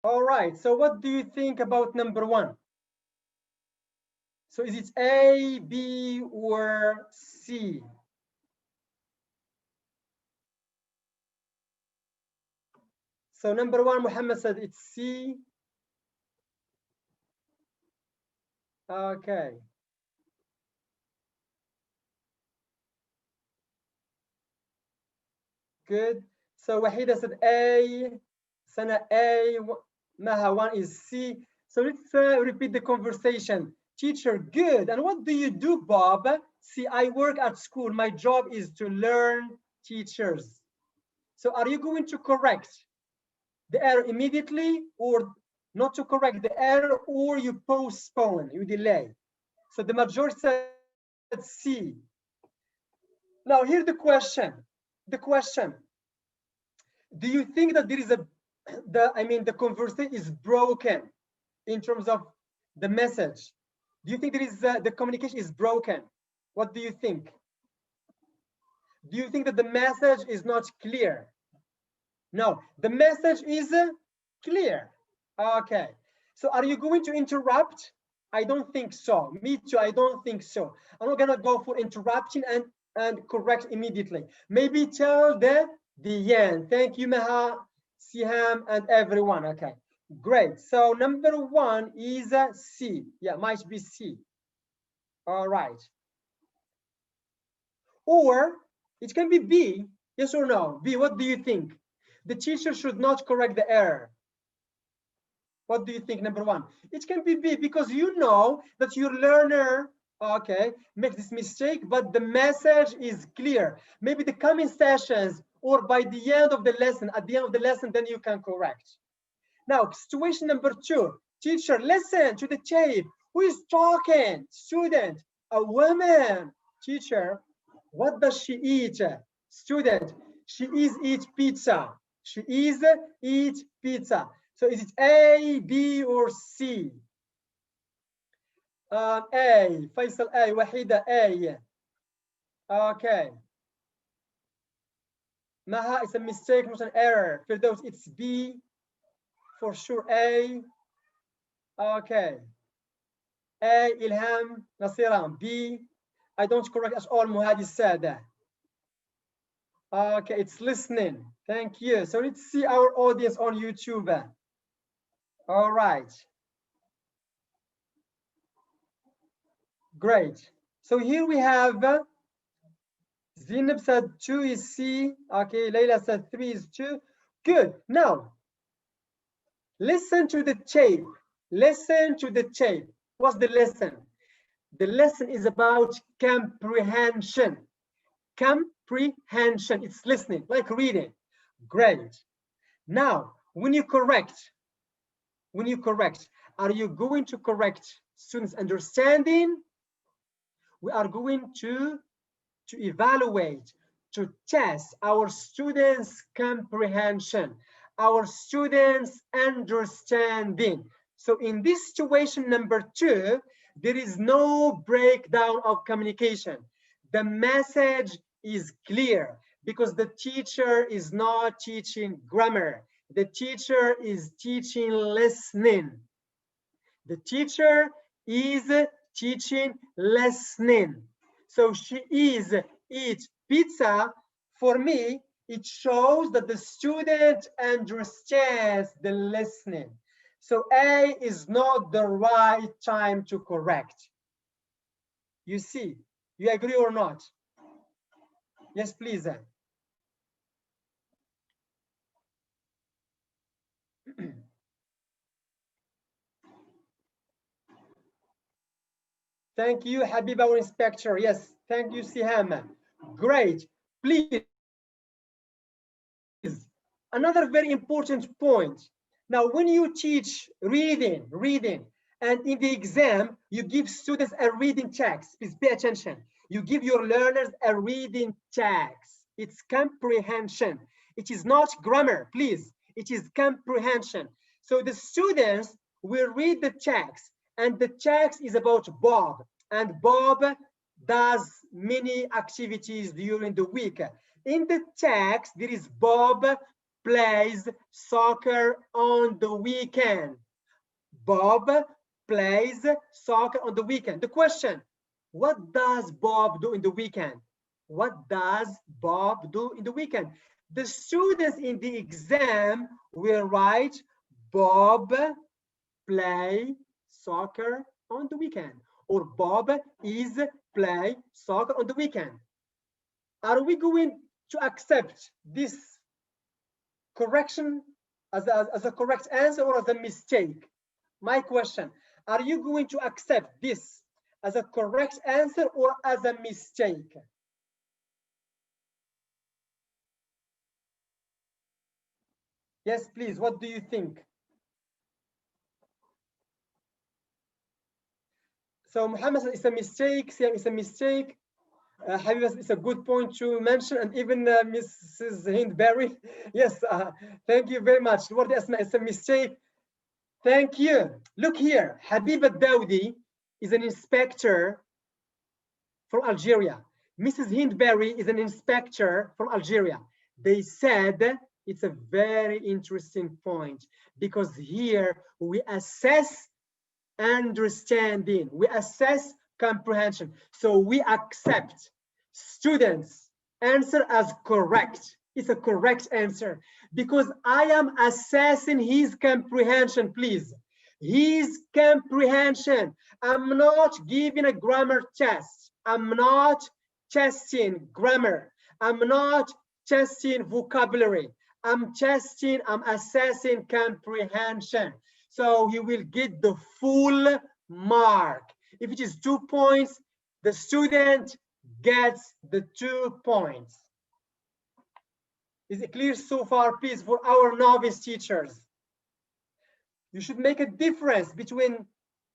All right, so what do you think about number 1? So is it A, B, or C? So number 1, Muhammad said it's C. Okay. Good. So Wahida said A, Sana A, Maha 1 is C. So let's repeat the conversation. Teacher, good. And what do you do, Bob? See, I work at school. My job is to learn teachers. So are you going to correct the error immediately or not to correct the error, or you postpone, you delay? So the majority said C. Now here's the question. Do you think that there is the conversation is broken in terms of the message? Do you think there is the communication is broken? What do you think? Do you think that the message is not clear? No, the message is clear. Okay. So are you going to interrupt I don't think so. Me too, I don't think so. I'm not gonna go for interruption and correct immediately. Maybe till the end. Thank you, Meha, Siham, and everyone. Okay, great. So number one is C. Yeah, might be C. All right. Or it can be B. Yes or no? B, what do you think? The teacher should not correct the error. What do you think, number one? It can be B, because you know that your learner, okay, makes this mistake, but the message is clear. Maybe the coming sessions or by the end of the lesson, at the end of the lesson, then you can correct. Now, situation number two, teacher, listen to the tape. Who is talking? Student, a woman. Teacher, what does she eat? Student, she is eat pizza. She is eat pizza. So is it A, B, or C? A, Faisal A, Wahida A. Okay. Maha, it's a mistake, not an error. For those, it's B, for sure A. Okay. A, Ilham, Nasiran, B. I don't correct as all Muhadi said. Okay, it's listening. Thank you. So let's see our audience on YouTube. All right. Great. So here we have Zainab said 2 is C. Okay, Layla said 3 is 2. Good. Now, listen to the tape. Listen to the tape. What's the lesson? The lesson is about comprehension. Comprehension. It's listening, like reading. Great. Now, when you correct, are you going to correct students' understanding? We are going to evaluate, to test our students' comprehension, our students' understanding. So in this situation number 2, there is no breakdown of communication. The message is clear because the teacher is not teaching grammar. The teacher is teaching listening. The teacher is teaching listening. So she is eat pizza. For me, it shows that the student understands the listening. So A is not the right time to correct. You see, you agree or not? Yes, please. Thank you, Habib, our inspector. Yes, thank you, Siham. Great. Please, another very important point. Now, when you teach reading, and in the exam, you give students a reading text. Please pay attention. You give your learners a reading text. It's comprehension. It is not grammar, please. It is comprehension. So the students will read the text, and the text is about Bob. And Bob does many activities during the week. In the text, there is Bob plays soccer on the weekend. Bob plays soccer on the weekend. The question, what does Bob do in the weekend? What does Bob do in the weekend? The students in the exam will write Bob play soccer on the weekend, or Bob is play soccer on the weekend. Are we going to accept this correction as a correct answer or as a mistake? My question, are you going to accept this as a correct answer or as a mistake? Yes, please, what do you think? So Muhammad said it's a mistake, Siam is a mistake. Habiba, it's a good point to mention, and even Mrs. Hindberry. Yes, thank you very much. What is it's a mistake. Thank you. Look here, Habiba Daoudi is an inspector from Algeria. Mrs. Hindberry is an inspector from Algeria. They said it's a very interesting point because here we assess understanding. We assess comprehension. So we accept students' answer as correct. It's a correct answer because I am assessing his comprehension, please. His comprehension. I'm not giving a grammar test. I'm not testing grammar. I'm not testing vocabulary. I'm assessing comprehension. So he will get the full mark. If it is 2 points, the student gets the 2 points. Is it clear so far, please, for our novice teachers? You should make a difference between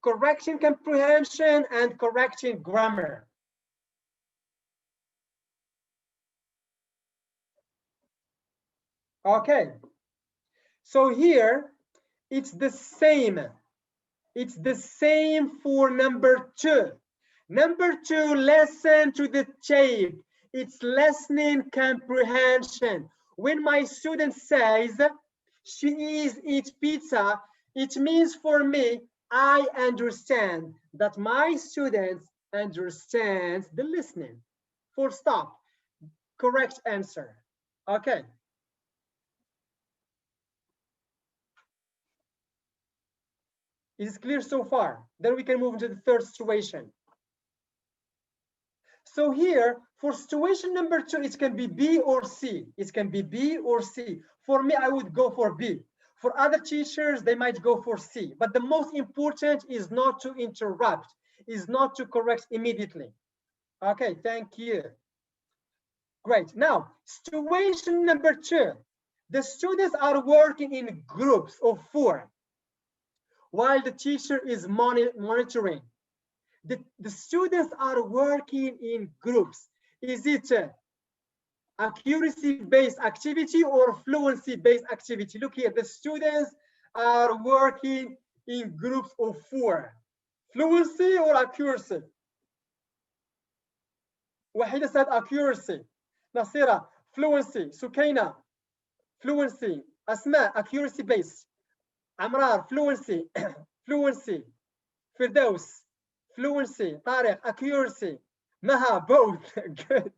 correcting comprehension and correcting grammar. Okay, so here it's the same. It's the same for number 2. Number 2, listen to the tape. It's listening comprehension. When my student says she eats pizza, it means for me, I understand that my students understand the listening. Full stop. Correct answer. Okay. Is it clear so far? Then we can move into the third situation. So here, for situation number 2, it can be B or C. It can be B or C. For me, I would go for B. For other teachers, they might go for C. But the most important is not to interrupt, is not to correct immediately. Okay, thank you. Great. Now, situation number 2. The students are working in groups of 4 while the teacher is monitoring. The students are working in groups. Is it accuracy-based activity or fluency-based activity? Look here, the students are working in groups of 4. Fluency or accuracy? Wahida said accuracy. Nasira, fluency. Sukaina, fluency. Asma, accuracy-based. Amrar, fluency. Fluency. Firdaus, fluency. Tariq, accuracy. Maha, both. Good.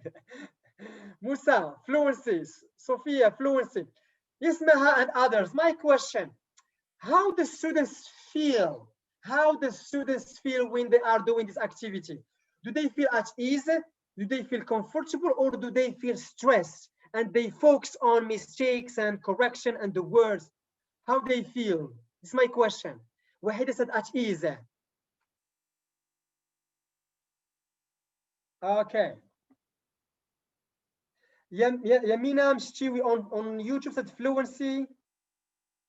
Musa, fluency. Sophia, fluency. Yes, Maha and others. My question, how the students feel? How the students feel when they are doing this activity? Do they feel at ease? Do they feel comfortable, or do they feel stressed and they focus on mistakes and correction and the words? How they feel? This is my question. Wahida said at ease. Okay. Yamina Mshtiwi on YouTube said fluency.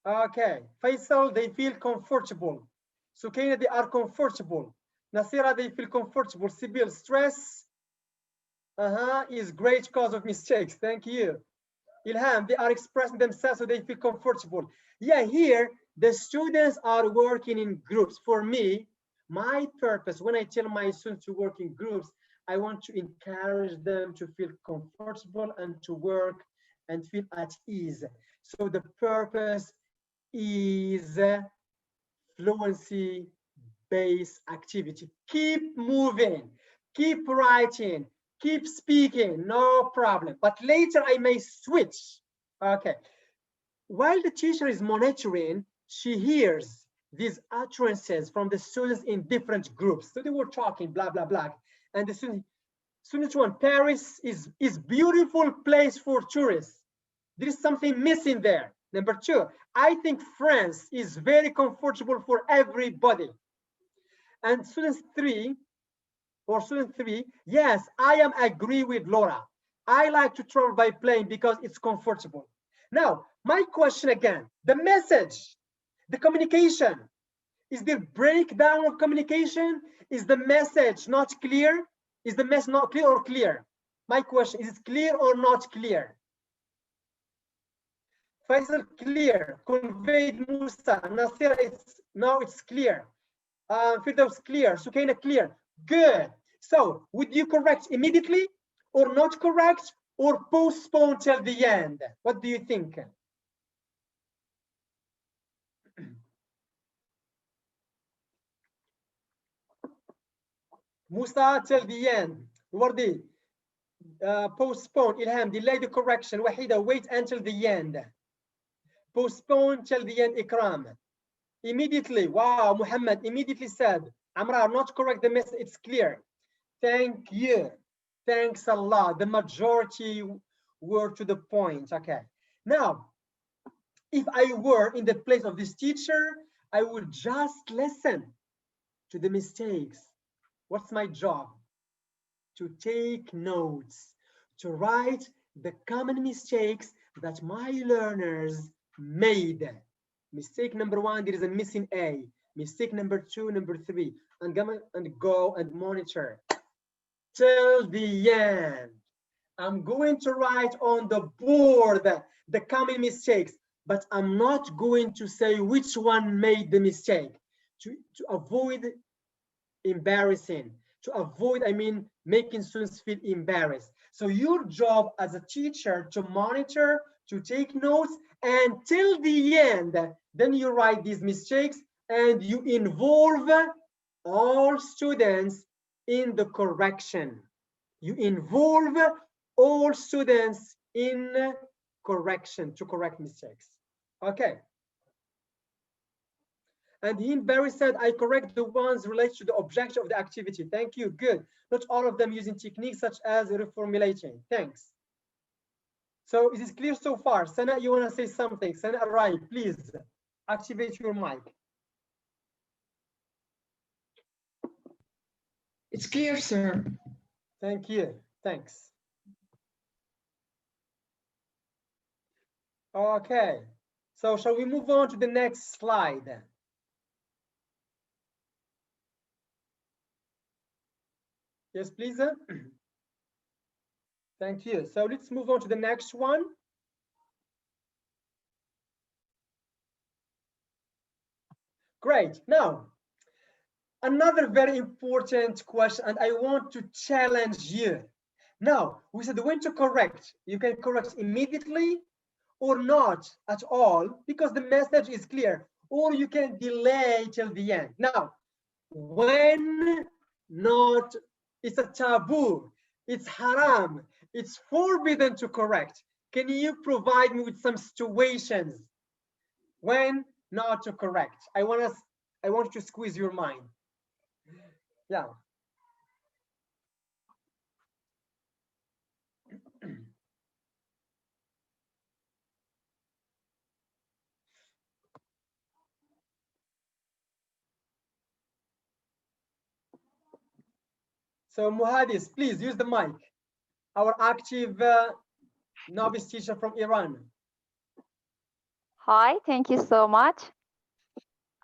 Okay. Faisal, they feel comfortable. Sukaina, they are comfortable. Nasira, they feel comfortable. Sibyl, stress is great cause of mistakes. Thank you. Ilham, they are expressing themselves so they feel comfortable. Yeah, here the students are working in groups. For me, my purpose when I tell my students to work in groups, I want to encourage them to feel comfortable and to work and feel at ease. So the purpose is fluency-based activity. Keep moving, keep writing, keep speaking, no problem. But later I may switch. Okay. While the teacher is monitoring, she hears these utterances from the students in different groups. So they were talking, blah, blah, blah. And the student 1, Paris is beautiful place for tourists. There is something missing there. Number 2, I think France is very comfortable for everybody. And student 3, yes, I am agree with Laura. I like to travel by plane because it's comfortable. Now, my question again, the message, the communication, is there breakdown of communication? Is the message not clear? Is the message not clear or clear? My question, is it clear or not clear? Faisal, clear. Conveyed Musa. Nasir, now it's clear. Firdaus, clear. Sukaina, clear. Good. So, would you correct immediately or not correct or postpone till the end? What do you think? Musa till the end. Wardi, postpone. Ilham, delay the correction. Wahida, wait until the end. Postpone till the end. Ikram, immediately. Wow, Muhammad immediately said, Amra, not correct the message. It's clear. Thank you. Thanks a lot. The majority were to the point. Okay. Now, if I were in the place of this teacher, I would just listen to the mistakes. What's my job? To take notes, to write the common mistakes that my learners made. Mistake number 1, there is a missing A. Mistake number 2, number 3, and go and monitor till the end. I'm going to write on the board the common mistakes, but I'm not going to say which one made the mistake to avoid embarrassing, to avoid, making students feel embarrassed. So your job as a teacher to monitor, to take notes, and till the end, then you write these mistakes and you involve all students in the correction. You involve all students in correction, to correct mistakes. Okay. And Barry said, I correct the ones related to the objective of the activity. Thank you. Good. Not all of them using techniques such as reformulating. Thanks. So is it clear so far? Sana, you want to say something? Sana, right, please activate your mic. It's clear, sir. Thank you. Thanks. Okay. So shall we move on to the next slide? Yes, please. Thank you. So let's move on to the next one. Great. Now, another very important question, and I want to challenge you. Now, we said when to correct. You can correct immediately or not at all, because the message is clear, or you can delay till the end. Now, when not, it's a taboo, it's haram, it's forbidden to correct. Can you provide me with some situations when not to correct? I want you to squeeze your mind. Yeah. So Muhadis, please use the mic. Our active novice teacher from Iran. Hi, thank you so much.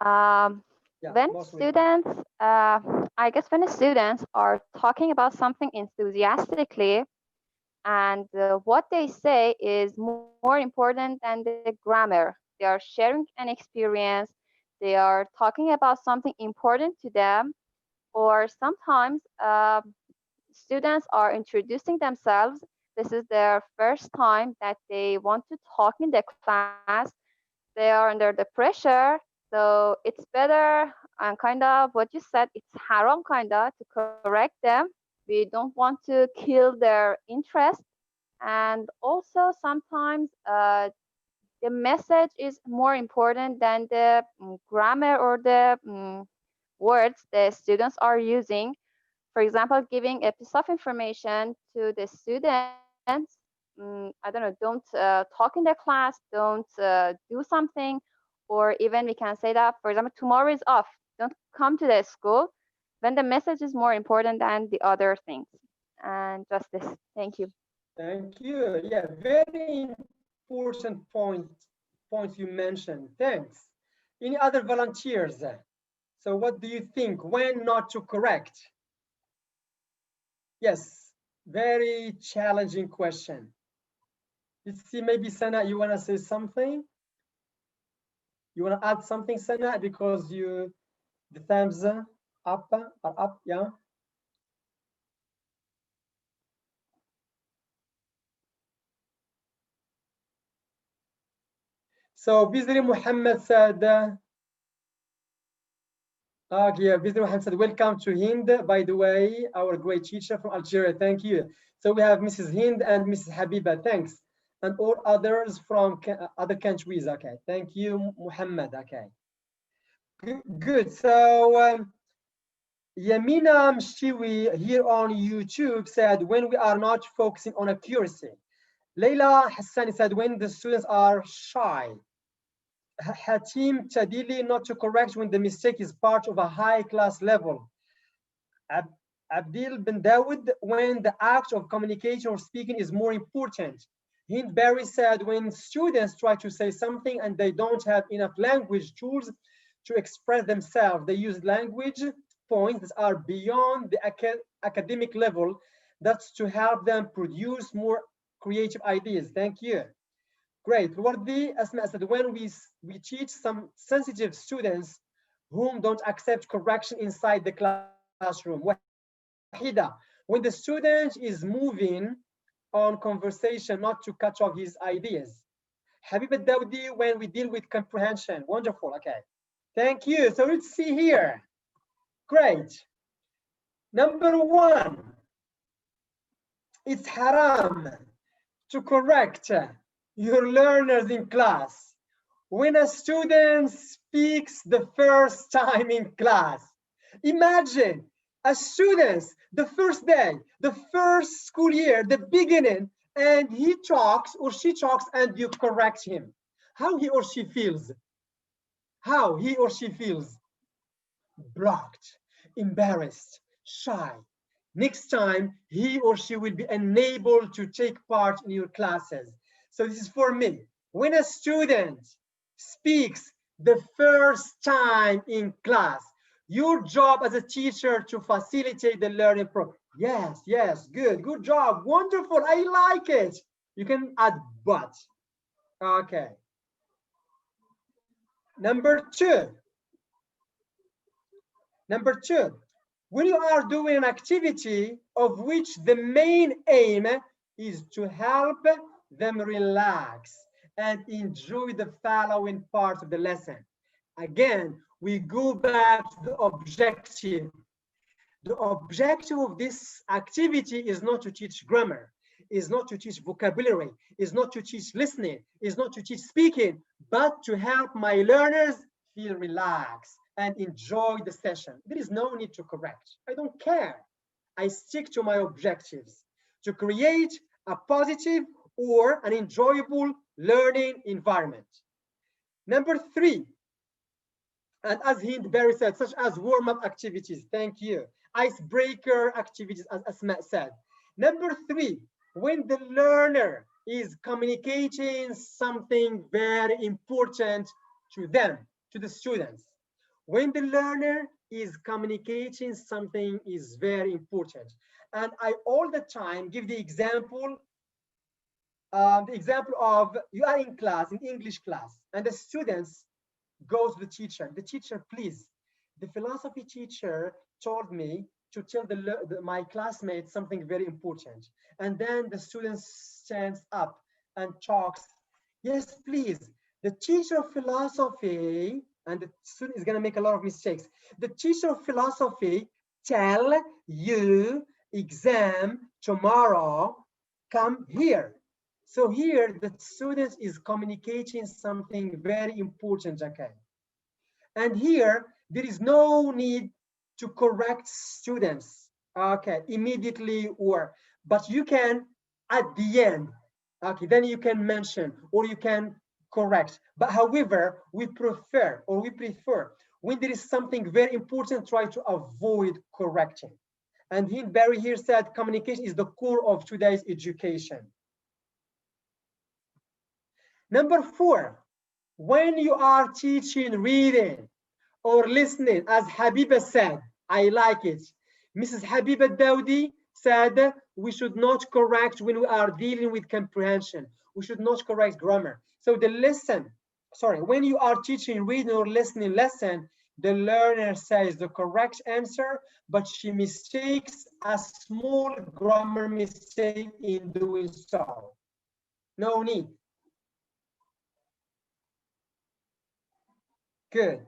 When students are talking about something enthusiastically, and what they say is more important than the grammar. They are sharing an experience. They are talking about something important to them, or sometimes students are introducing themselves. This is their first time that they want to talk in the class. They are under the pressure, so it's better, and kind of what you said, it's haram kind of to correct them. We don't want to kill their interest. And also sometimes the message is more important than the grammar or the words the students are using. For example, giving a piece of information to the students, I don't know, don't talk in the class, don't do something, or even we can say that, for example, tomorrow is off, don't come to the school, when the message is more important than the other things. And just this. Thank you. Thank you. Yeah, very important points you mentioned. Thanks. Any other volunteers? So what do you think? When not to correct? Yes, very challenging question. Let's see, maybe Sana, you want to say something? You want to add something, Sana, because the thumbs up are up, yeah? So Bizri Muhammad said, Okay, Mr. Mohammed said, welcome to Hind, by the way, our great teacher from Algeria. Thank you. So we have Mrs. Hind and Mrs. Habiba. Thanks. And all others from other countries. Okay. Thank you, Muhammad. Okay. Good. So Yamina Mshtiwi here on YouTube said, when we are not focusing on accuracy. Leila Hassani said, when the students are shy. Hatim Chadili, not to correct when the mistake is part of a high class level. Abdil bin Dawood, when the act of communication or speaking is more important. Hind Barry said, when students try to say something and they don't have enough language tools to express themselves, they use language points that are beyond the academic level. That's to help them produce more creative ideas. Thank you. Great. Wardi Asma said, when we teach some sensitive students whom don't accept correction inside the classroom. Wahida, when the student is moving on conversation, not to cut off his ideas. Habib Dawdi, when we deal with comprehension. Wonderful. Okay. Thank you. So let's see here. Great. Number one, it's haram to correct your learners in class when a student speaks the first time in class. Imagine a student, the first day, the first school year, the beginning, and he talks or she talks and you correct him. How he or she feels? How he or she feels? Blocked, embarrassed, shy. Next time, he or she will be unable to take part in your classes. So this is for me. When a student speaks the first time in class, your job as a teacher to facilitate the learning process. Yes, yes, good job, wonderful, I like it. You can add but. Okay. Number two, when you are doing an activity of which the main aim is to help them relax and enjoy the following parts of the lesson. Again, we go back to the objective. The objective of this activity is not to teach grammar, is not to teach vocabulary, is not to teach listening, is not to teach speaking, but to help my learners feel relaxed and enjoy the session. There is no need to correct. I don't care. I stick to my objectives to create a positive or an enjoyable learning environment. Number three, and as Hind Barry said, such as warm-up activities, thank you, icebreaker activities, as Asma said. Number three, when the learner is communicating something very important to them, to the students. When the learner is communicating something is very important. And I all the time give the example of you are in class, in English class, and the students go to the teacher. The teacher, please, the philosophy teacher told me to tell my classmates something very important. And then the student stands up and talks. Yes, please, the teacher of philosophy, and the student is going to make a lot of mistakes. The teacher of philosophy tell you exam tomorrow, come here. So here the student is communicating something very important, okay? And here there is no need to correct students, okay, immediately but you can at the end, okay, then you can mention or you can correct. But however, we prefer when there is something very important, try to avoid correcting. And Hind Barry here said communication is the core of today's education. Number four, when you are teaching reading or listening, as Habiba said, I like it. Mrs. Habiba Dawdi said we should not correct when we are dealing with comprehension. We should not correct grammar. So when you are teaching reading or listening lesson, the learner says the correct answer, but she mistakes a small grammar mistake in doing so. No need. Good.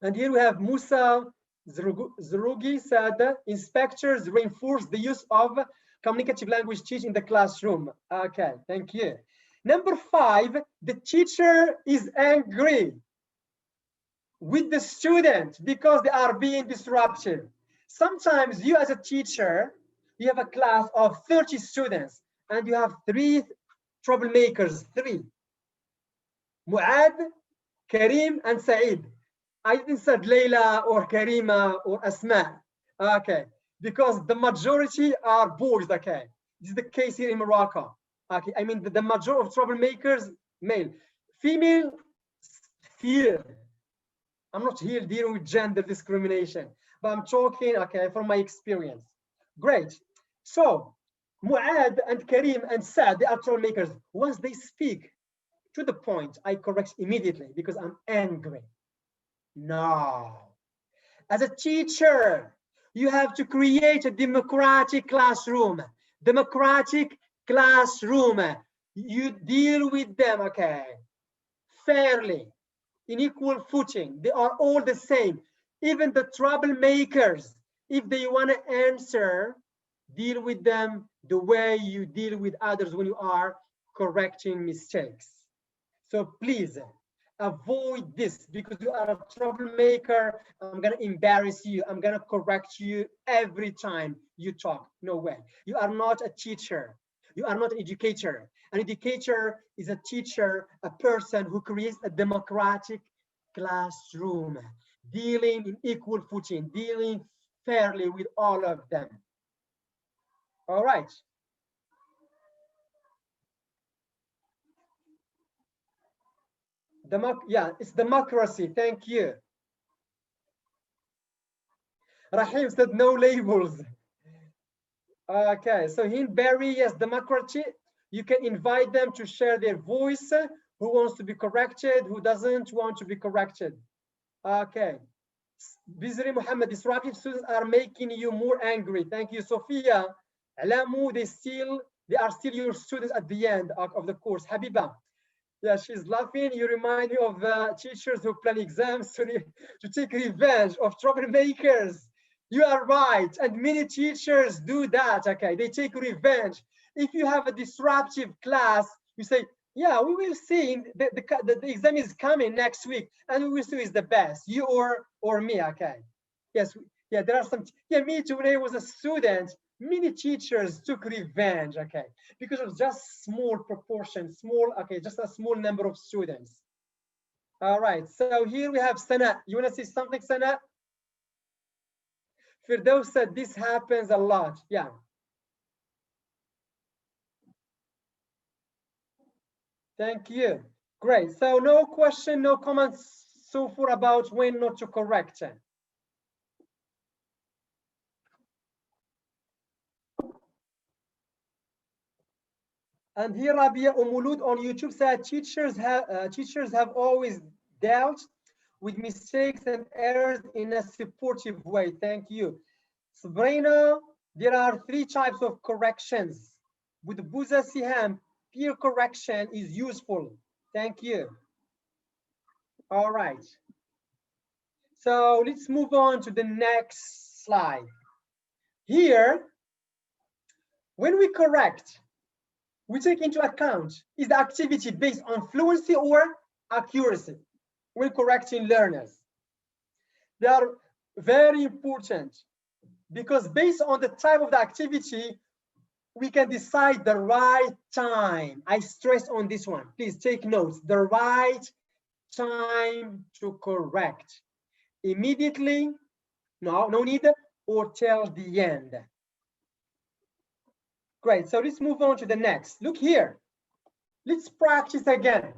And here we have Musa Zrugi said, inspectors reinforce the use of communicative language teach in the classroom. Okay, thank you. Number 5, the teacher is angry with the student because they are being disruptive. Sometimes you as a teacher, you have a class of 30 students and you have 3 troublemakers, 3. Mu'ad, Karim, and Saeed. I didn't say Layla or Karima or Asma. Okay, because the majority are boys, okay. This is the case here in Morocco. Okay, I mean the majority of troublemakers, male. Female, fear. I'm not here dealing with gender discrimination, but I'm talking, okay, from my experience. Great. So, Mu'ad and Karim and Saad, they are troublemakers. Once they speak to the point, I correct immediately because I'm angry. No. As a teacher, you have to create a democratic classroom. Democratic classroom. You deal with them, okay, fairly, in equal footing. They are all the same. Even the troublemakers, if they want to answer, deal with them the way you deal with others when you are correcting mistakes. So please avoid this because you are a troublemaker. I'm going to embarrass you. I'm going to correct you every time you talk. No way. You are not a teacher. You are not an educator. An educator is a teacher, a person who creates a democratic classroom, dealing in equal footing, dealing fairly with all of them. All right. Yeah, it's democracy. Thank you. Rahim said no labels. Okay, so in Barry, yes, democracy. You can invite them to share their voice. Who wants to be corrected? Who doesn't want to be corrected? Okay. Bizri Muhammad, disruptive students are making you more angry. Thank you, Sophia. Alamu, they are still your students at the end of the course. Habiba. Yeah, she's laughing. You remind me of teachers who plan exams to take revenge of troublemakers. You are right. And many teachers do that, okay? They take revenge. If you have a disruptive class, you say, yeah, we will see. The exam is coming next week and we will see who is the best, you or me, okay? Yes, yeah, there are some, yeah, me too, when I was a student, many teachers took revenge, okay, because of just small proportion, small, okay, just a small number of students. All right, so here we have Sana. You want to say something, Sana? Firdaus said this happens a lot. Yeah. Thank you. Great. So no question, no comments so far about when not to correct. And here Rabia Umulud on YouTube said teachers have always dealt with mistakes and errors in a supportive way. Thank you. Sabrina, there are 3 types of corrections. With Buza Siham, peer correction is useful. Thank you. All right. So let's move on to the next slide. Here, when we correct, we take into account, is the activity based on fluency or accuracy when correcting learners? They are very important because based on the type of the activity, we can decide the right time. I stress on this one. Please take notes. The right time to correct. Immediately, no need, or till the end. Great, so let's move on to the next. Look here, let's practice again.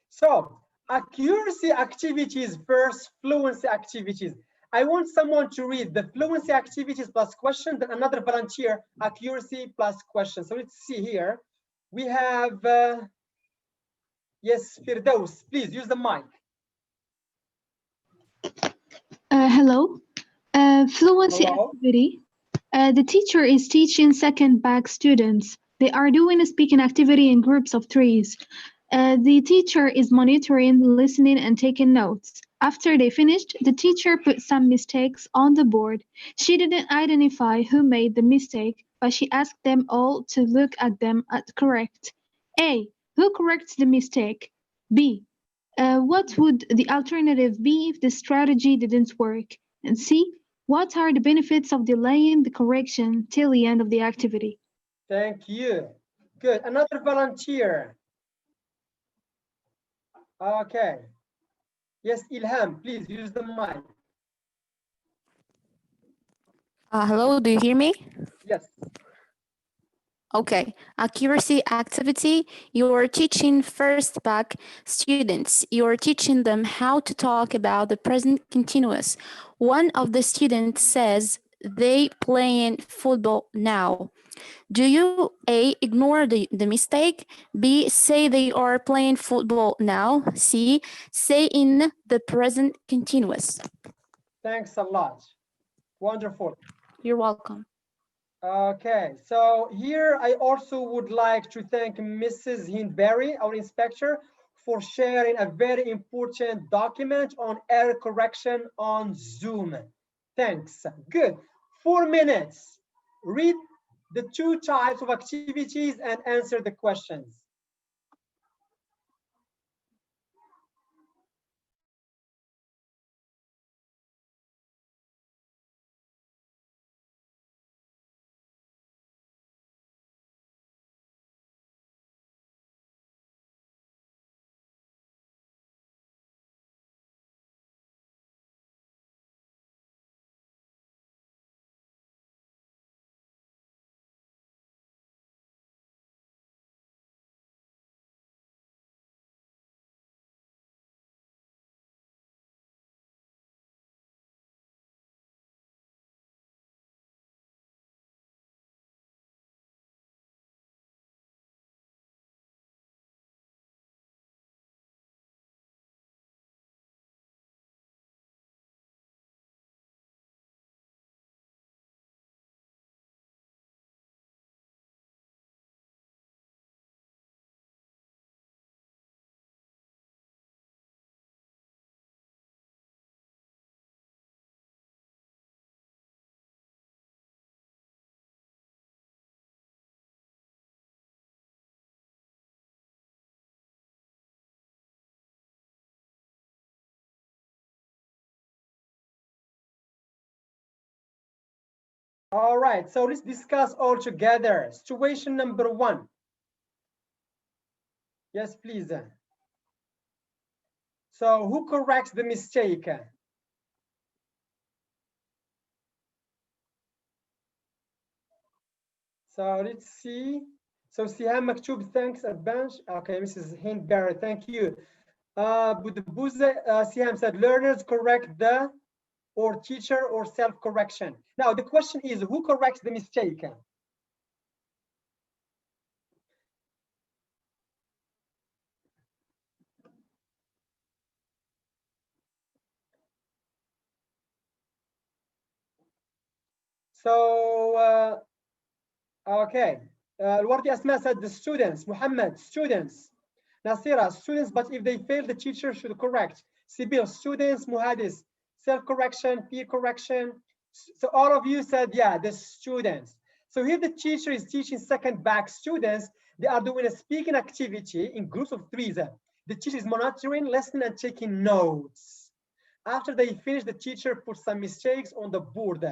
So, accuracy activities versus fluency activities. I want someone to read the fluency activities plus question, then another volunteer, accuracy plus question. So let's see here. We have, yes, Firdaus, please use the mic. Hello. Fluency activity. The teacher is teaching second back students. They are doing a speaking activity in groups of 3s. The teacher is monitoring, listening, and taking notes. After they finished, the teacher put some mistakes on the board. She didn't identify who made the mistake, but she asked them all to look at them at correct. A. Who corrects the mistake? B. What would the alternative be if the strategy didn't work? And C. What are the benefits of delaying the correction till the end of the activity? Thank you. Good. Another volunteer. Okay. Yes, Ilham, please use the mic. Hello, do you hear me? Yes. Okay. Accuracy activity. You're teaching first back students. You're teaching them how to talk about the present continuous. One of the students says they playing football now. Do you A, ignore the mistake, B, say they are playing football now, C, say in the present continuous? Thanks a lot. Wonderful. You're welcome. Okay, so here I also would like to thank Mrs. Hindberry, our inspector, for sharing a very important document on error correction on Zoom. Thanks. Good. 4 minutes. Read the 2 types of activities and answer the questions. All right, so let's discuss all together. Situation number 1. Yes, please. So who corrects the mistake? So let's see. So Siham Maktub, thanks a bunch. Okay, Mrs. Hindberry, thank you. Siham said learners correct the or teacher or self-correction. Now the question is, who corrects the mistake? So, okay. Wardi Asma said the students. Muhammad, students. Nasira, students, but if they fail, the teacher should correct. Sibyl, students. Muhadis, self-correction, peer correction. So all of you said, yeah, the students. So here the teacher is teaching second back students. They are doing a speaking activity in groups of 3. The teacher is monitoring, listening, and taking notes. After they finish, the teacher put some mistakes on the board.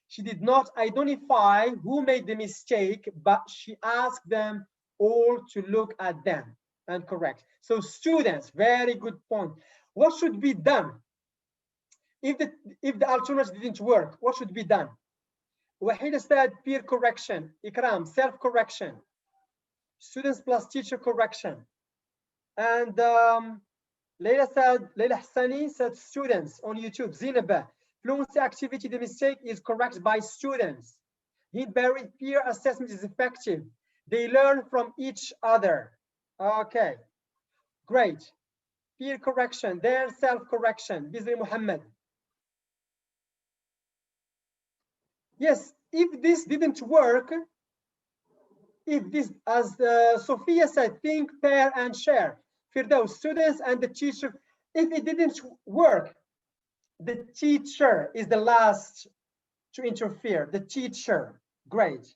She did not identify who made the mistake, but she asked them all to look at them and correct. So students, very good point. What should be done if the alternative didn't work? What should be done? Wahida said peer correction. Ikram, self-correction. Students plus teacher correction. And Leila Hassani said students on YouTube. Zinaba, fluency activity, the mistake is corrected by students. Hindberry, peer assessment is effective. They learn from each other. Okay, great. Peer correction, their self-correction. Bizri Muhammad. Yes, if this didn't work, if this, as Sophia said, think, pair, and share. For those students and the teacher, if it didn't work, the teacher is the last to interfere, the teacher. Great.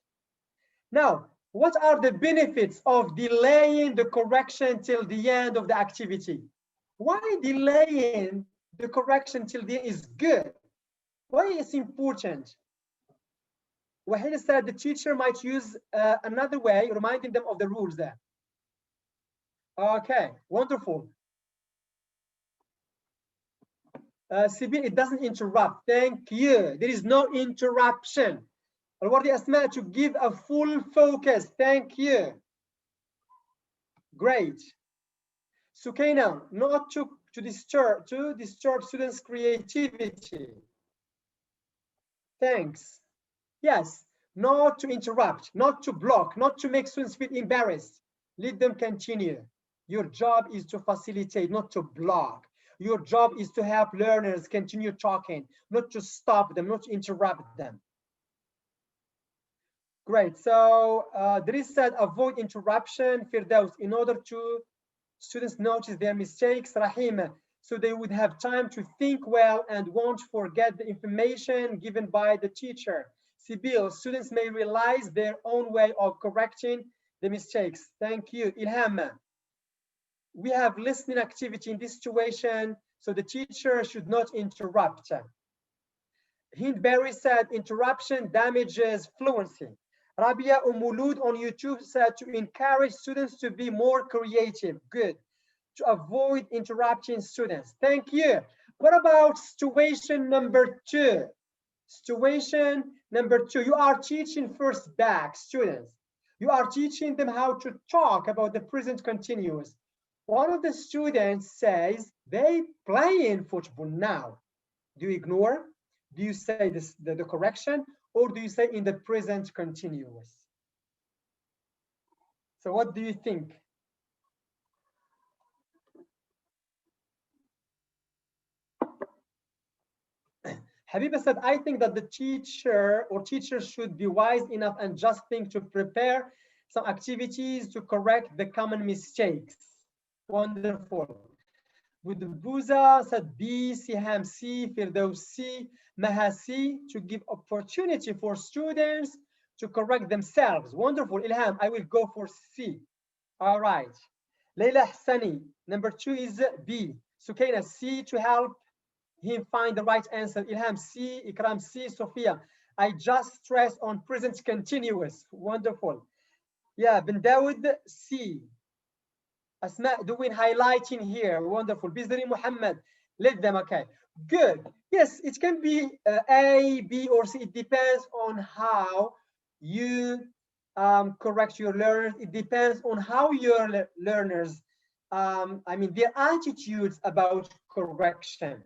Now, what are the benefits of delaying the correction till the end of the activity? Why delaying the correction till the end is good? Why is important? Wahid said the teacher might use another way, reminding them of the rules there. Okay, wonderful. Sibyl, it doesn't interrupt. Thank you. There is no interruption. Already Asma, to give a full focus. Thank you. Great. Sukaina, not to disturb students' creativity. Thanks. Yes, not to interrupt, not to block, not to make students feel embarrassed. Let them continue. Your job is to facilitate, not to block. Your job is to help learners continue talking, not to stop them, not to interrupt them. Great. So there is said avoid interruption, Firdaus, in order to students notice their mistakes, Rahima, so they would have time to think well and won't forget the information given by the teacher. Sibyl, students may realize their own way of correcting the mistakes. Thank you. Ilham, we have listening activity in this situation, so the teacher should not interrupt. Hindberry said interruption damages fluency. Rabia Umulud on YouTube said to encourage students to be more creative. Good. To avoid interrupting students. Thank you. What about situation number 2? Situation number 2, you are teaching first back students. You are teaching them how to talk about the present continuous. One of the students says they playing football now. Do you ignore? Do you say this, the correction, or do you say in the present continuous? So what do you think? Habiba said, I think that the teacher or teachers should be wise enough and just think to prepare some activities to correct the common mistakes. Wonderful. Buza said B, Siham C, Firdaus C, Maha C, to give opportunity for students to correct themselves. Wonderful. Ilham, I will go for C. All right. Leila Hassani, number 2 is B. Sukaina C, to help him find the right answer. Ilham C, Ikram C, Sophia. I just stress on present continuous. Wonderful. Yeah, Ben Dawood C. Asma doing highlighting here. Wonderful. Bizri Muhammad. Let them, okay. Good. Yes, it can be A, B, or C. It depends on how you correct your learners. It depends on how your learners, their attitudes about correction.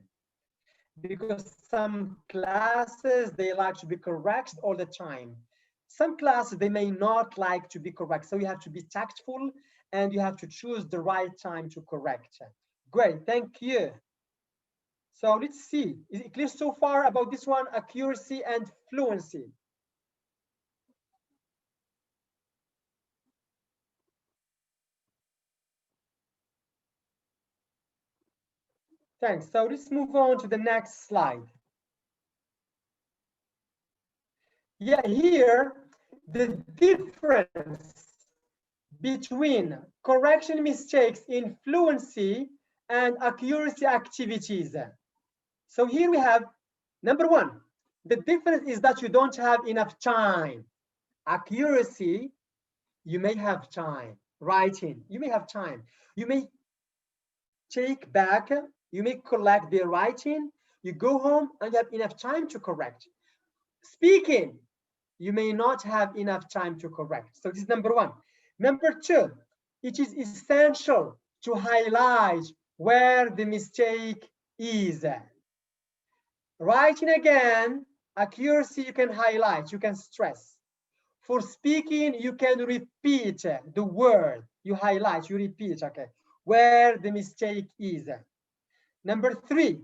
Because some classes, they like to be corrected all the time. Some classes, they may not like to be correct. So you have to be tactful and you have to choose the right time to correct. Great, thank you. So let's see, is it clear so far about this one, accuracy and fluency? Thanks. So let's move on to the next slide. Yeah, here, the difference between correction mistakes in fluency and accuracy activities. So here we have, number 1, the difference is that you don't have enough time. Accuracy, you may have time. Writing, you may have time. You may take back, you may collect the writing, you go home and you have enough time to correct. Speaking, you may not have enough time to correct. So this is number 1. Number 2, it is essential to highlight where the mistake is. Writing again, accuracy you can highlight, you can stress. For speaking, you can repeat the word, you highlight, you repeat, okay, where the mistake is. Number 3,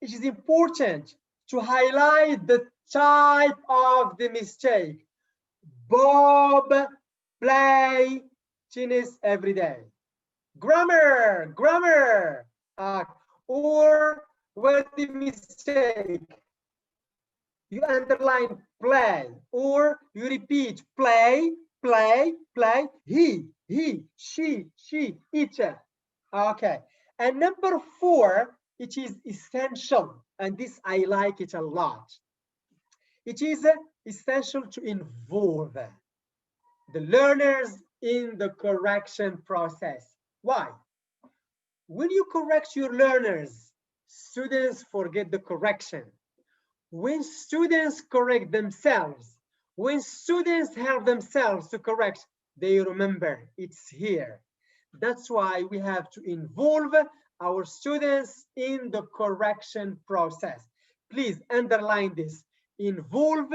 it is important to highlight the type of the mistake, Bob play tennis every day. Grammar. Or where the mistake? You underline play, or you repeat play. He, she, it. Okay. And number 4, it is essential, and this I like it a lot. It is essential to involve the learners in the correction process. Why? When you correct your learners, students forget the correction. When students correct themselves, when students help themselves to correct, they remember it's here. That's why we have to involve our students in the correction process. Please underline this. Involve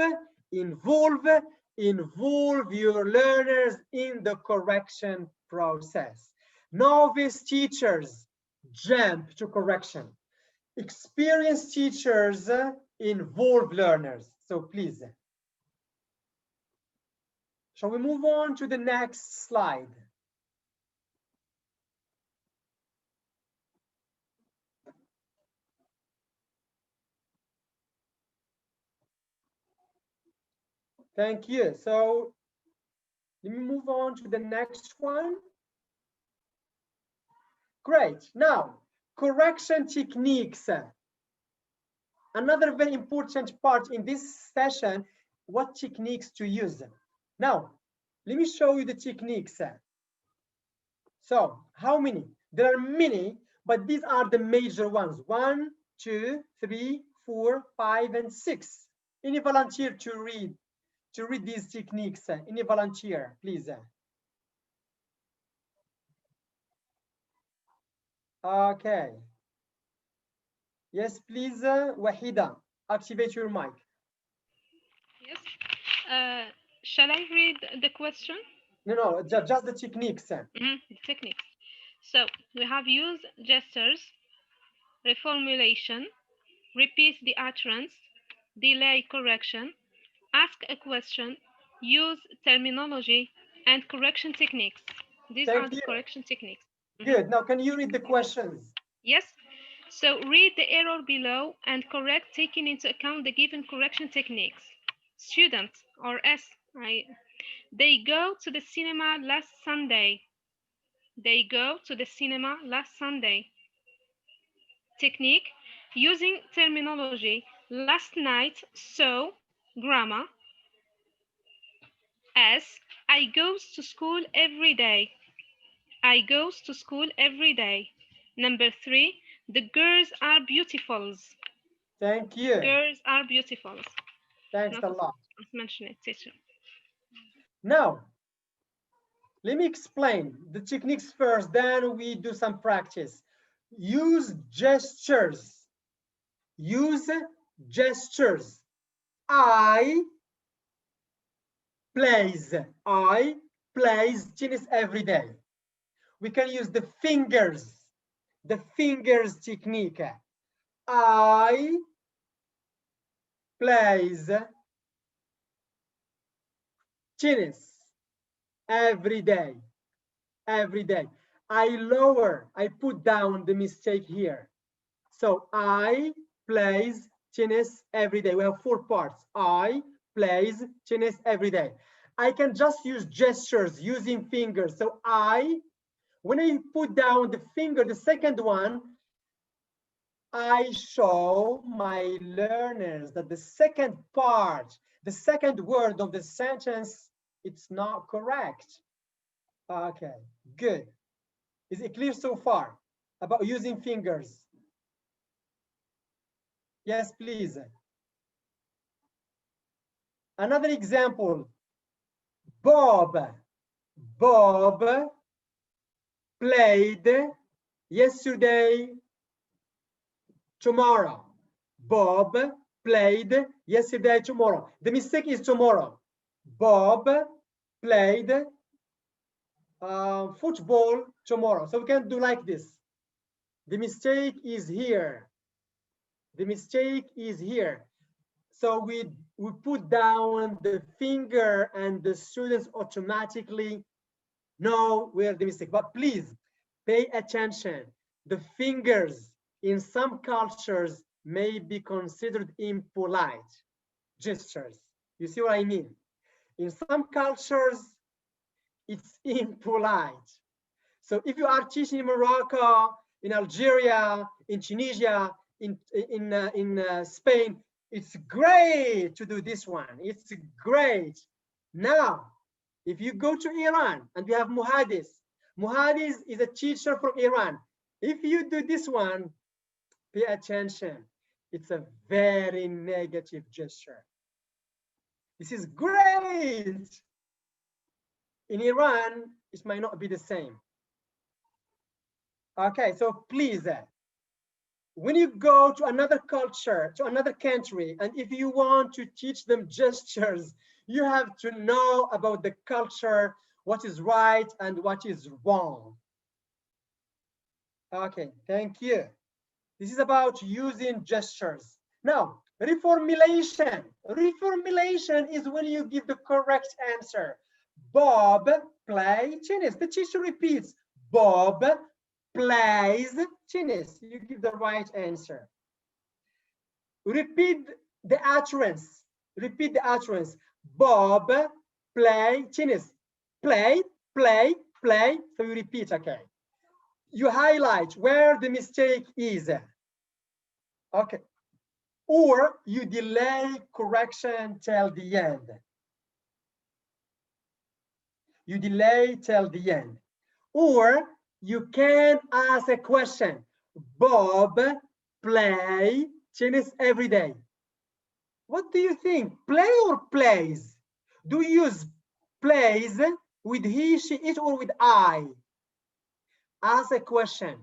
your learners in the correction process. Novice teachers jump to correction. Experienced teachers involve learners. So please, shall we move on to the next slide? Thank you. So let me move on to the next one. Great. Now, correction techniques. Another very important part in this session, what techniques to use. Now, let me show you the techniques. So, how many? There are many, but these are the major ones. 1, 2, 3, 4, 5, and 6. Any volunteer to read these techniques? Any volunteer, please? Okay. Yes, please, Wahida, activate your mic. Yes. Shall I read the question? No, just the techniques. The techniques. So we have used gestures, reformulation, repeat the utterance, delay correction, ask a question, use terminology, and correction techniques. These are the correction techniques. Good. Now, can you read the questions? Yes. So read the error below and correct, taking into account the given correction techniques. Student, or S, they go to the cinema last Sunday. They go to the cinema last Sunday. Technique, using terminology, last night, so, grammar. S, I goes to school every day. I goes to school every day. Number 3, the girls are beautiful. Thank you. Girls are beautiful. Thanks a lot. Mention it, teacher. Now, let me explain the techniques first, then we do some practice. Use gestures. Use gestures. I plays tennis every day. We can use the fingers technique. I plays tennis every day. I put down the mistake here. So I plays tennis every day. We have 4 parts. I plays tennis every day. I can just use gestures using fingers. So when I put down the finger, the second one, I show my learners that the second part, the second word of the sentence, it's not correct. Okay, good. Is it clear so far about using fingers? Yes, please. Another example. Bob played yesterday, tomorrow. Bob played yesterday, tomorrow. The mistake is tomorrow. Bob played football tomorrow. So we can do like this. The mistake is here. The mistake is here. So we put down the finger and the students automatically know where the mistake. But please pay attention. The fingers in some cultures may be considered impolite gestures. You see what I mean? In some cultures, it's impolite. So if you are teaching in Morocco, in Algeria, in Tunisia, in Spain, it's great to do this one. It's great. Now, if you go to Iran and we have Muhadis, Muhadis is a teacher from Iran. If you do this one, pay attention. It's a very negative gesture. This is great. In Iran, it might not be the same. Okay, so please, when you go to another culture, to another country, and if you want to teach them gestures, you have to know about the culture, what is right and what is wrong. Okay, thank you. This is about using gestures. Now, reformulation. Reformulation is when you give the correct answer. Bob plays tennis. The teacher repeats, Bob plays tennis. You give the right answer. Repeat the utterance. Repeat the utterance. Bob play tennis. Play, play, play. So you repeat, okay. You highlight where the mistake is. Okay. Or you delay correction till the end. You delay till the end. Or you can ask a question. Bob play tennis every day. What do you think? Play or plays? Do you use plays with he, she, it, or with I? Ask a question.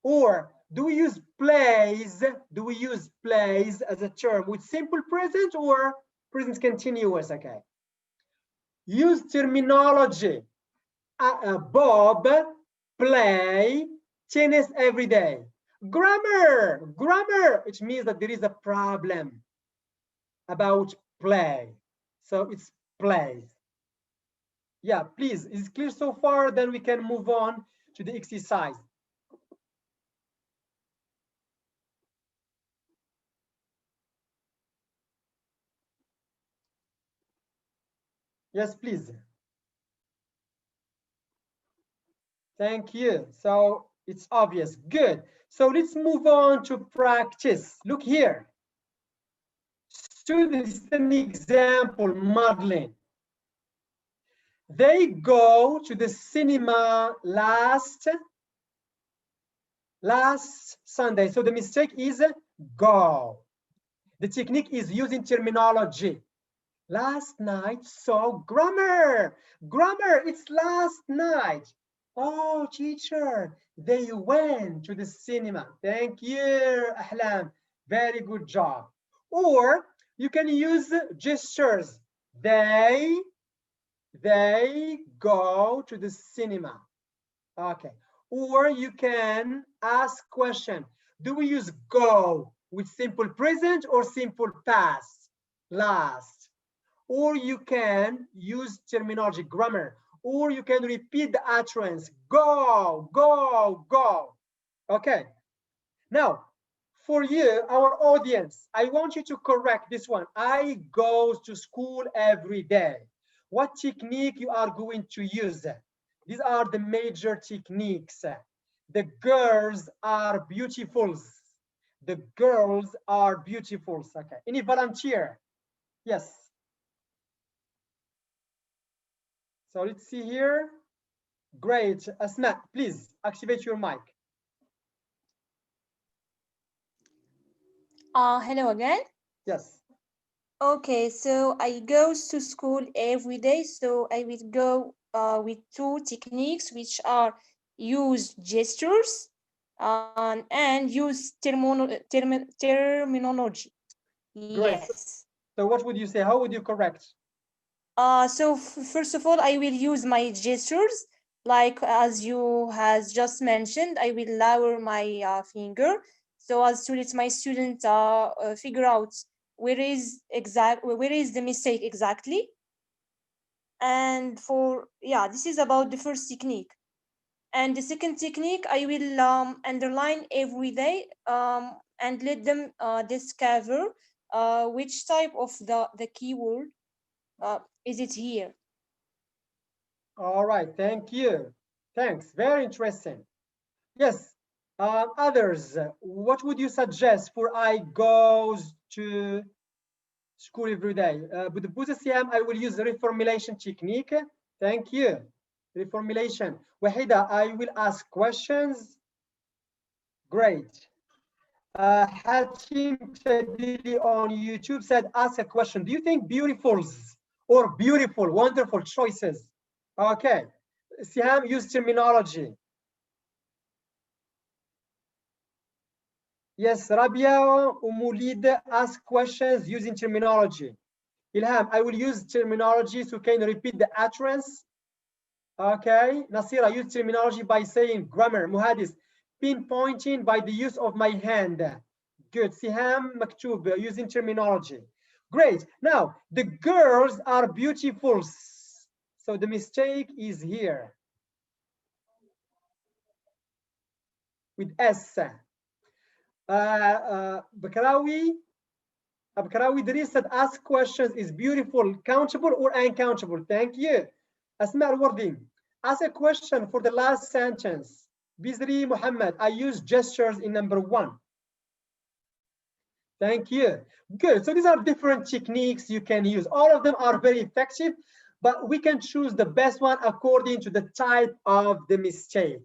Or do we use plays? Do we use plays as a term with simple present or present continuous? Okay. Use terminology. Bob play tennis every day. Grammar, grammar, which means that there is a problem about play. So it's plays. Yeah, please, is it clear so far? Then we can move on to the exercise. Yes, please. Thank you. So it's obvious. Good. So let's move on to practice. Look here. Students, an example, modeling. They go to the cinema last Sunday. So the mistake is go. The technique is using terminology. Last night, so grammar. Grammar, it's last night. Oh, teacher, they went to the cinema. Thank you, Ahlam. Very good job. Or you can use gestures. They go to the cinema. Okay. Or you can ask question. Do we use go with simple present or simple past? Last. Or you can use terminology, grammar, or you can repeat the utterance, go, go, go. Okay. Now, for you, our audience, I want you to correct this one. I go to school every day. What technique you are going to use? These are the major techniques. The girls are beautiful. The girls are beautiful. Okay. Any volunteer? Yes. So let's see here. Great. Asma, please activate your mic. Hello again. Yes. Okay, so I go to school every day. So I will go with two techniques, which are use gestures and use terminology. Great. Yes. So what would you say? How would you correct? So first of all, I will use my gestures, like as you has just mentioned. I will lower my finger. so as to let my student figure out where is the mistake exactly. And for, yeah, this is about the first technique. And the second technique, I will underline every day and let them discover which type of the keyword is it here. All right, thank you. Thanks, very interesting. Yes, others, what would you suggest for I goes to school every day? With Siam, I will use the reformulation technique. Thank you. Reformulation. Wahida, I will ask questions. Great. Hatim Tadili on YouTube said, ask a question. Do you think beautifuls or beautiful, wonderful choices? Okay. Siam, use terminology. Yes, Rabia Umulid ask questions using terminology. Ilham, I will use terminology so can you repeat the utterance. Okay. Nasira, use terminology by saying grammar. Muhadis, pinpointing by the use of my hand. Good. Siham Maktub, using terminology. Great. Now, the girls are beautiful. So the mistake is here. With S. Bakrawi Idris said, ask questions is beautiful, countable or uncountable? Thank you. Asma al-Wardi, ask a question for the last sentence. Bizri Muhammad, I use gestures in number 1. Thank you. Good. So these are different techniques you can use. All of them are very effective, but we can choose the best one according to the type of the mistake.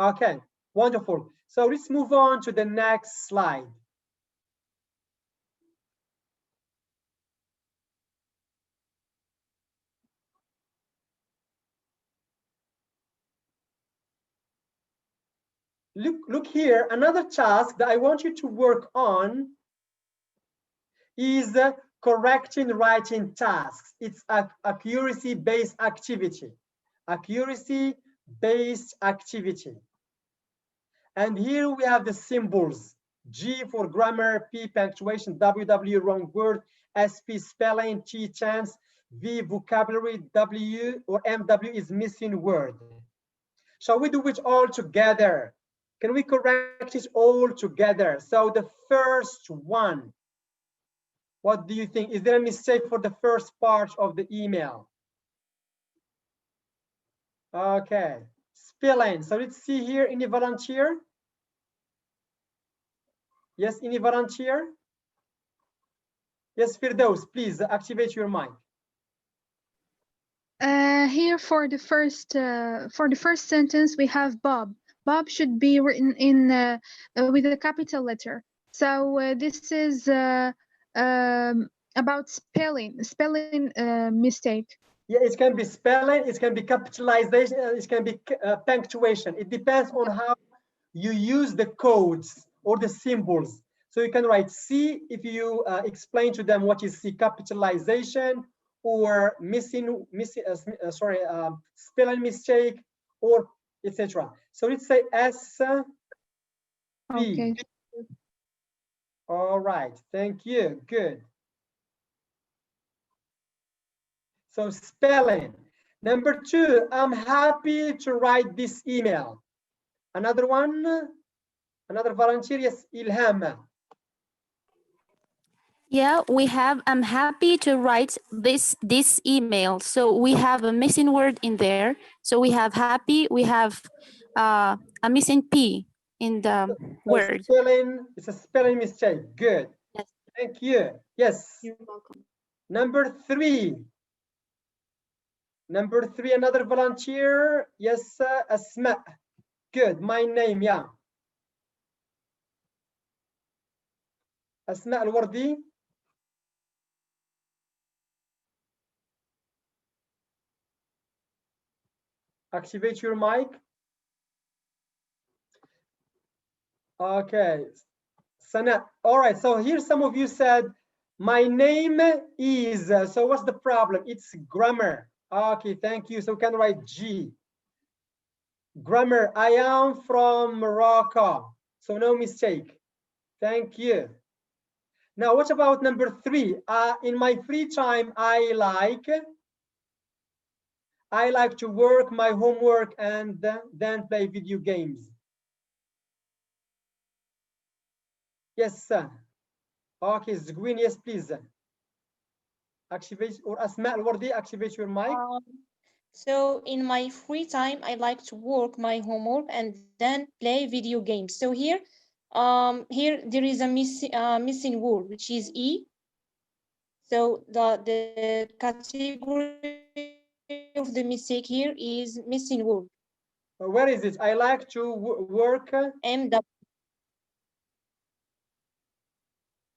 Okay, wonderful. So let's move on to the next slide. Look here, another task that I want you to work on is correcting writing tasks. It's an accuracy-based activity. Accuracy-based activity. And here we have the symbols. G for grammar, P punctuation, WW wrong word, SP spelling, T chance, V vocabulary, W or MW is missing word. Shall we do it all together? Can we correct it all together? So the first one, what do you think? Is there a mistake for the first part of the email? Okay, spelling. So let's see here, any volunteer? Yes, any volunteer? Yes, Firdaus, please activate your mic. Here for the first sentence, we have Bob. Bob should be written in with a capital letter. So this is about spelling mistake. Yeah, it can be spelling, it can be capitalization, it can be punctuation. It depends on how you use the codes or the symbols. So you can write C if you explain to them what is C capitalization or spelling mistake or etc. So let's say S P. Okay. All right, thank you. Good. So spelling. Number 2, I'm happy to write this email. Another one, another volunteer, yes, Ilham. Yeah, we have, I'm happy to write this email. So we have a missing word in there. So we have happy, we have a missing P in the word. Spelling, it's a spelling mistake. Good. Yes. Thank you. Yes. You're welcome. Number 3. Number 3, another volunteer. Yes, Asma. Good. My name, yeah. Asma Al-Wardi. Activate your mic. Okay. Sana. All right. So here some of you said, my name is. So what's the problem? It's grammar. Okay. Thank you. So we can write G. Grammar. I am from Morocco. So no mistake. Thank you. Now, what about number 3? In my free time, I like to work my homework and then play video games. Yes, sir. Okay, Zgwin, yes, please. Activate, or Asma Al-Wardi, activate your mic. So in my free time, I like to work my homework and then play video games. So here there is a missing word, which is E. So the category of the mistake here is missing word. Where is it? I like to work. MW.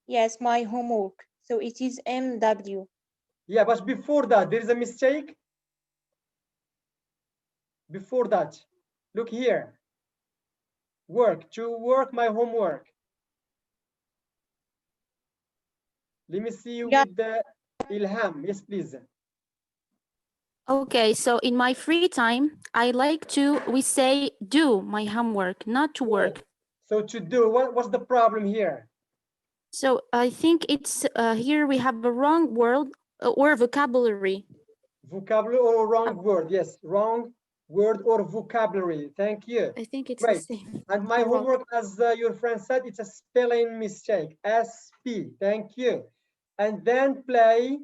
Yes, my homework. So it is MW. Yeah, but before that, there is a mistake. Before that, look here. Work, to work my homework. Let me see you with the Ilham. Yes, please. Okay, so in my free time, I like to, we say, do my homework, not to work. So to do, what's the problem here? So I think it's here we have a wrong word or vocabulary. Vocabulary or wrong word? Yes, wrong word or vocabulary. Thank you. I think it's Great. the same. And my homework, as your friend said, it's a spelling mistake. SP. Thank you. And then play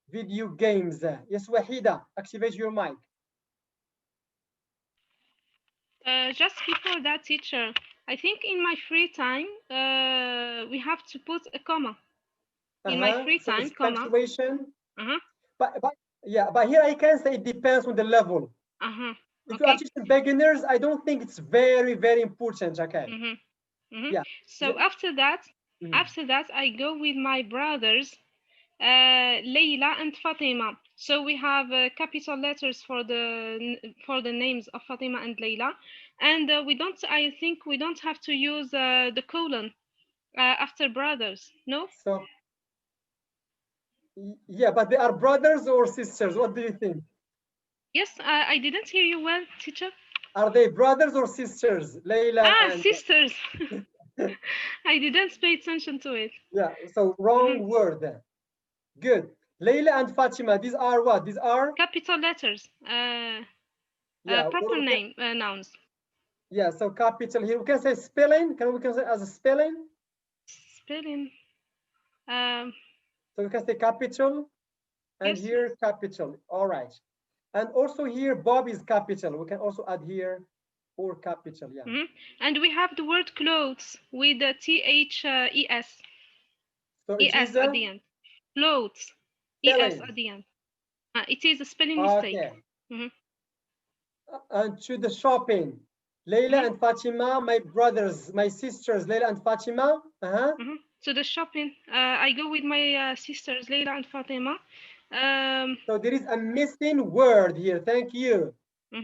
video games. Yes, Wahida, activate your mic. Just before that, teacher, I think in my free time, we have to put a comma. In my free So time, it's comma. punctuation. But here I can say it depends on the level. If you are teaching beginners, I don't think it's very, very important. Okay. Yeah. So after that, I go with my brothers, Leila and Fatima. So we have capital letters for the names of Fatima and Leila, and we don't. I think we don't have to use the colon after brothers. No. So yeah, but they are brothers or sisters. What do you think? Yes, I didn't hear you well, teacher. Are they brothers or sisters, Leila and sisters? I didn't pay attention to it. Yeah, so wrong word. Good. Leila and Fatima, these are what? These are capital letters. Proper name nouns. Yeah, so capital here. We can say spelling. We can say as a spelling? Spelling. So we can say capital, and yes, here capital. All right. And also here Bob is capital. We can also add here or capital. Yeah. And we have the word clothes with the THES. So it is at the end. Clothes. ES at the end. It is a spelling mistake. Okay. And to the shopping. Leila and Fatima, my brothers, my sisters, Leila and Fatima. To the shopping, I go with my sisters, Leila and Fatima. So there is a missing word here. Thank you.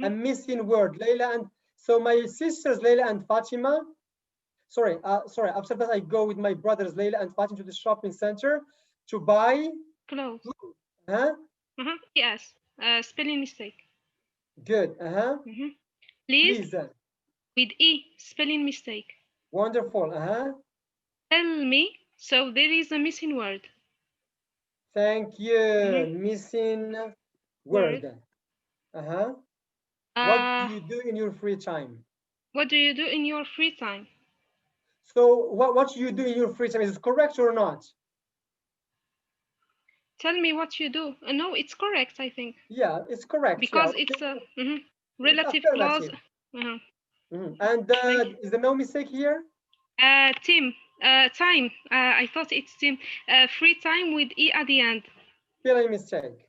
A missing word. Leila and so my sisters, Leila and Fatima. Sorry. After that, I go with my brothers, Leila and Fatima, to the shopping center to buy clothes. Huh? Yes. Spelling mistake. Good. Please. With E, spelling mistake. Wonderful. Tell me. So there is a missing word. Thank you. Missing word. What do you do in your free time? What do you do in your free time? So what you do in your free time, is it correct or not? Tell me what you do. No, it's correct, I think. Yeah, it's correct. Because it's a relative clause. And is there no mistake here? Time. I thought it's team. Free time with E at the end. Spelling mistake.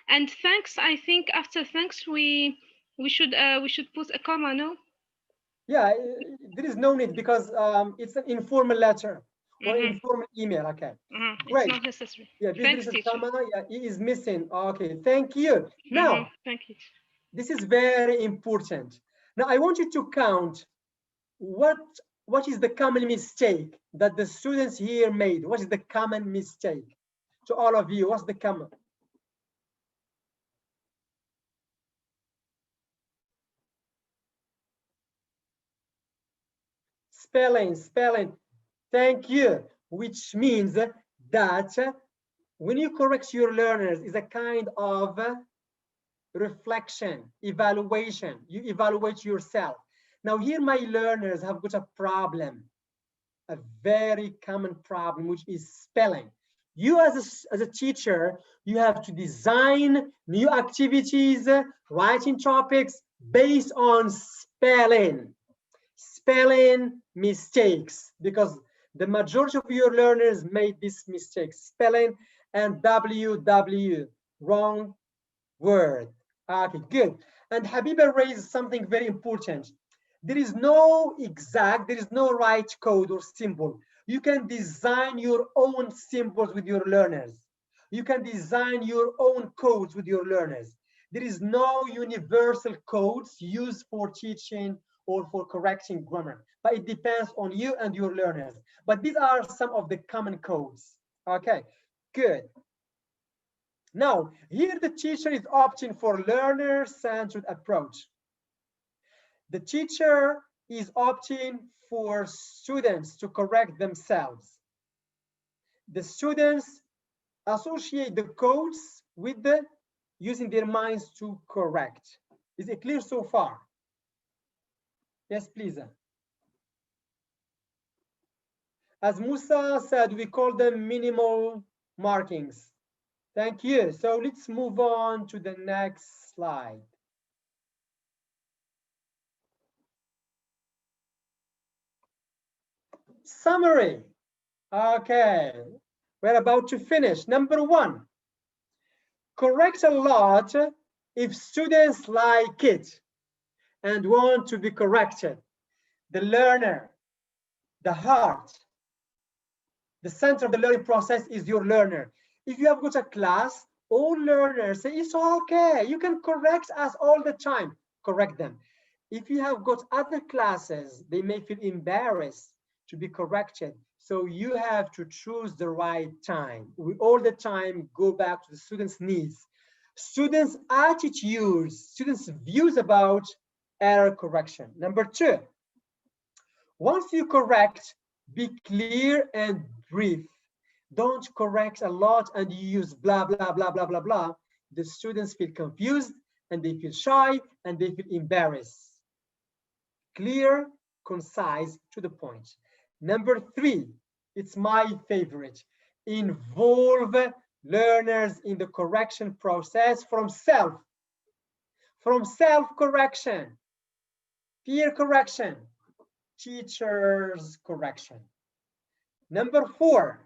And thanks. I think after thanks we should put a comma. No. Yeah, there is no need because it's an informal letter or informal email. Okay. Great. It's not necessary. Yeah, thanks, teacher. comma. Yeah, E is missing. Okay, thank you. Now, thank you. This is very important. Now, I want you to count what is the common mistake that the students here made. What is the common mistake to all of you? What's the common? Spelling. Thank you. Which means that when you correct your learners, is a kind of reflection, evaluation. You evaluate yourself. Now here my learners have got a problem, a very common problem, which is spelling. You as a teacher, you have to design new activities, writing topics based on spelling mistakes, because the majority of your learners made this mistake, spelling and WW, wrong word. Okay, good. And Habiba raised something very important. There is no right code or symbol. You can design your own symbols with your learners. You can design your own codes with your learners. There is no universal codes used for teaching or for correcting grammar, but it depends on you and your learners. But these are some of the common codes. Okay, good. Now, here the teacher is opting for learner-centered approach. The teacher is opting for students to correct themselves. The students associate the codes with using their minds to correct. Is it clear so far? Yes, please. As Musa said, we call them minimal markings. Thank you. So let's move on to the next slide. Summary. Okay, we're about to finish. Number one, correct a lot if students like it and want to be corrected. The learner, the heart, the center of the learning process is your learner. If you have got a class, all learners say, it's okay, you can correct us all the time. Correct them. If you have got other classes, they may feel embarrassed to be corrected. So you have to choose the right time. We all the time go back to the students' needs, students' attitudes, students' views about error correction. Number two, once you correct, be clear and brief. Don't correct a lot and you use blah, blah, blah, blah, blah, blah. The students feel confused and they feel shy and they feel embarrassed. Clear, concise, to the point. Number three, it's my favorite. Involve learners in the correction process from self-correction, peer correction, teachers correction. Number four,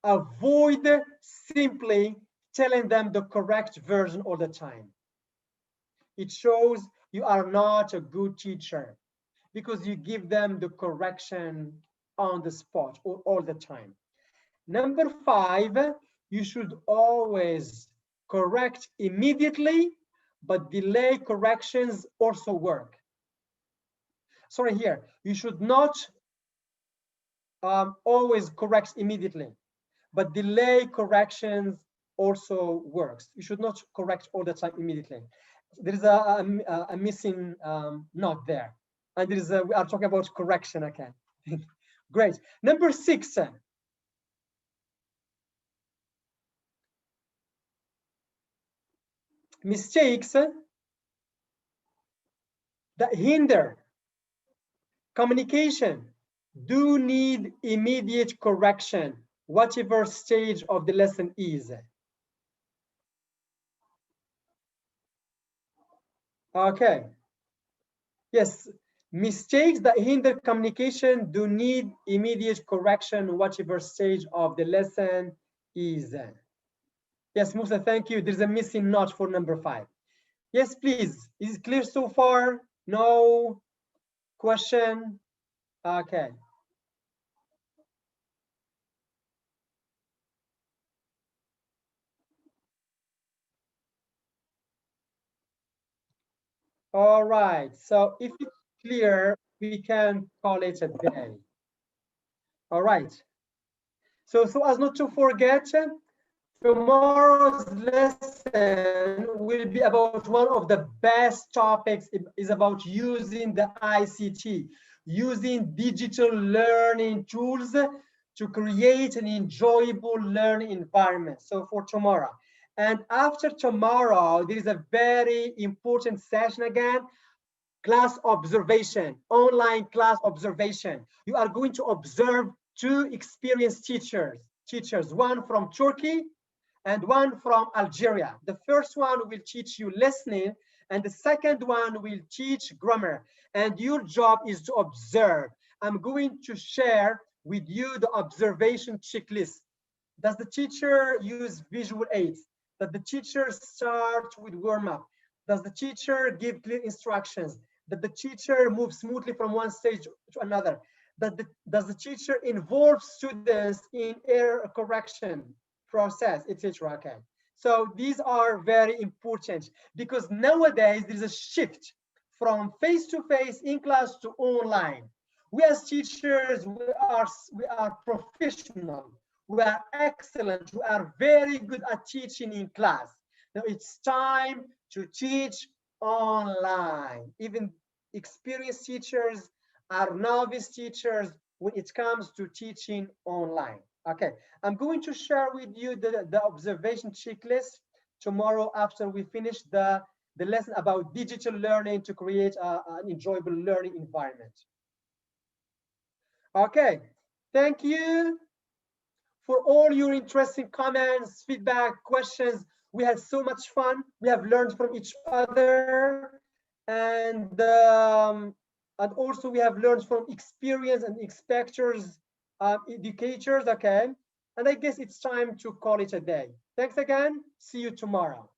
avoid simply telling them the correct version all the time. It shows you are not a good teacher because you give them the correction on the spot or all the time. Number five, you should always correct immediately, but delay corrections also work. Sorry, here, you should not always correct immediately, but delay corrections also works. You should not correct all the time immediately. There is a missing note there. And there is we are talking about correction, okay. Great. Number six. Mistakes that hinder communication do need immediate correction, whatever stage of the lesson is. Okay. Yes, mistakes that hinder communication do need immediate correction, whatever stage of the lesson is. Yes, Musa, thank you. There's a missing note for number five. Yes, please. Is it clear so far? No question? Okay. All right. So if it's clear, we can call it a day. All right. So as not to forget, tomorrow's lesson will be about one of the best topics. It is about using the ICT. using digital learning tools to create an enjoyable learning environment. So for tomorrow. And after tomorrow, there is a very important session again, class observation, online class observation. You are going to observe two experienced teachers, one from Turkey and one from Algeria. The first one will teach you listening, and the second one will teach grammar. And your job is to observe. I'm going to share with you the observation checklist. Does the teacher use visual aids? Does the teacher start with warm-up? Does the teacher give clear instructions? Does the teacher move smoothly from one stage to another? Does the teacher involve students in error correction process, etc.? Okay. So these are very important because nowadays there's a shift from face-to-face in class to online. We as teachers, we are professional, we are excellent, we are very good at teaching in class. Now it's time to teach online. Even experienced teachers are novice teachers when it comes to teaching online. Okay, I'm going to share with you the observation checklist tomorrow after we finish the lesson about digital learning to create an enjoyable learning environment. Okay, thank you for all your interesting comments, feedback, questions. We had so much fun. We have learned from each other, and also we have learned from experience and inspectors, educators. Okay, and I guess it's time to call it a day. Thanks again. See you tomorrow.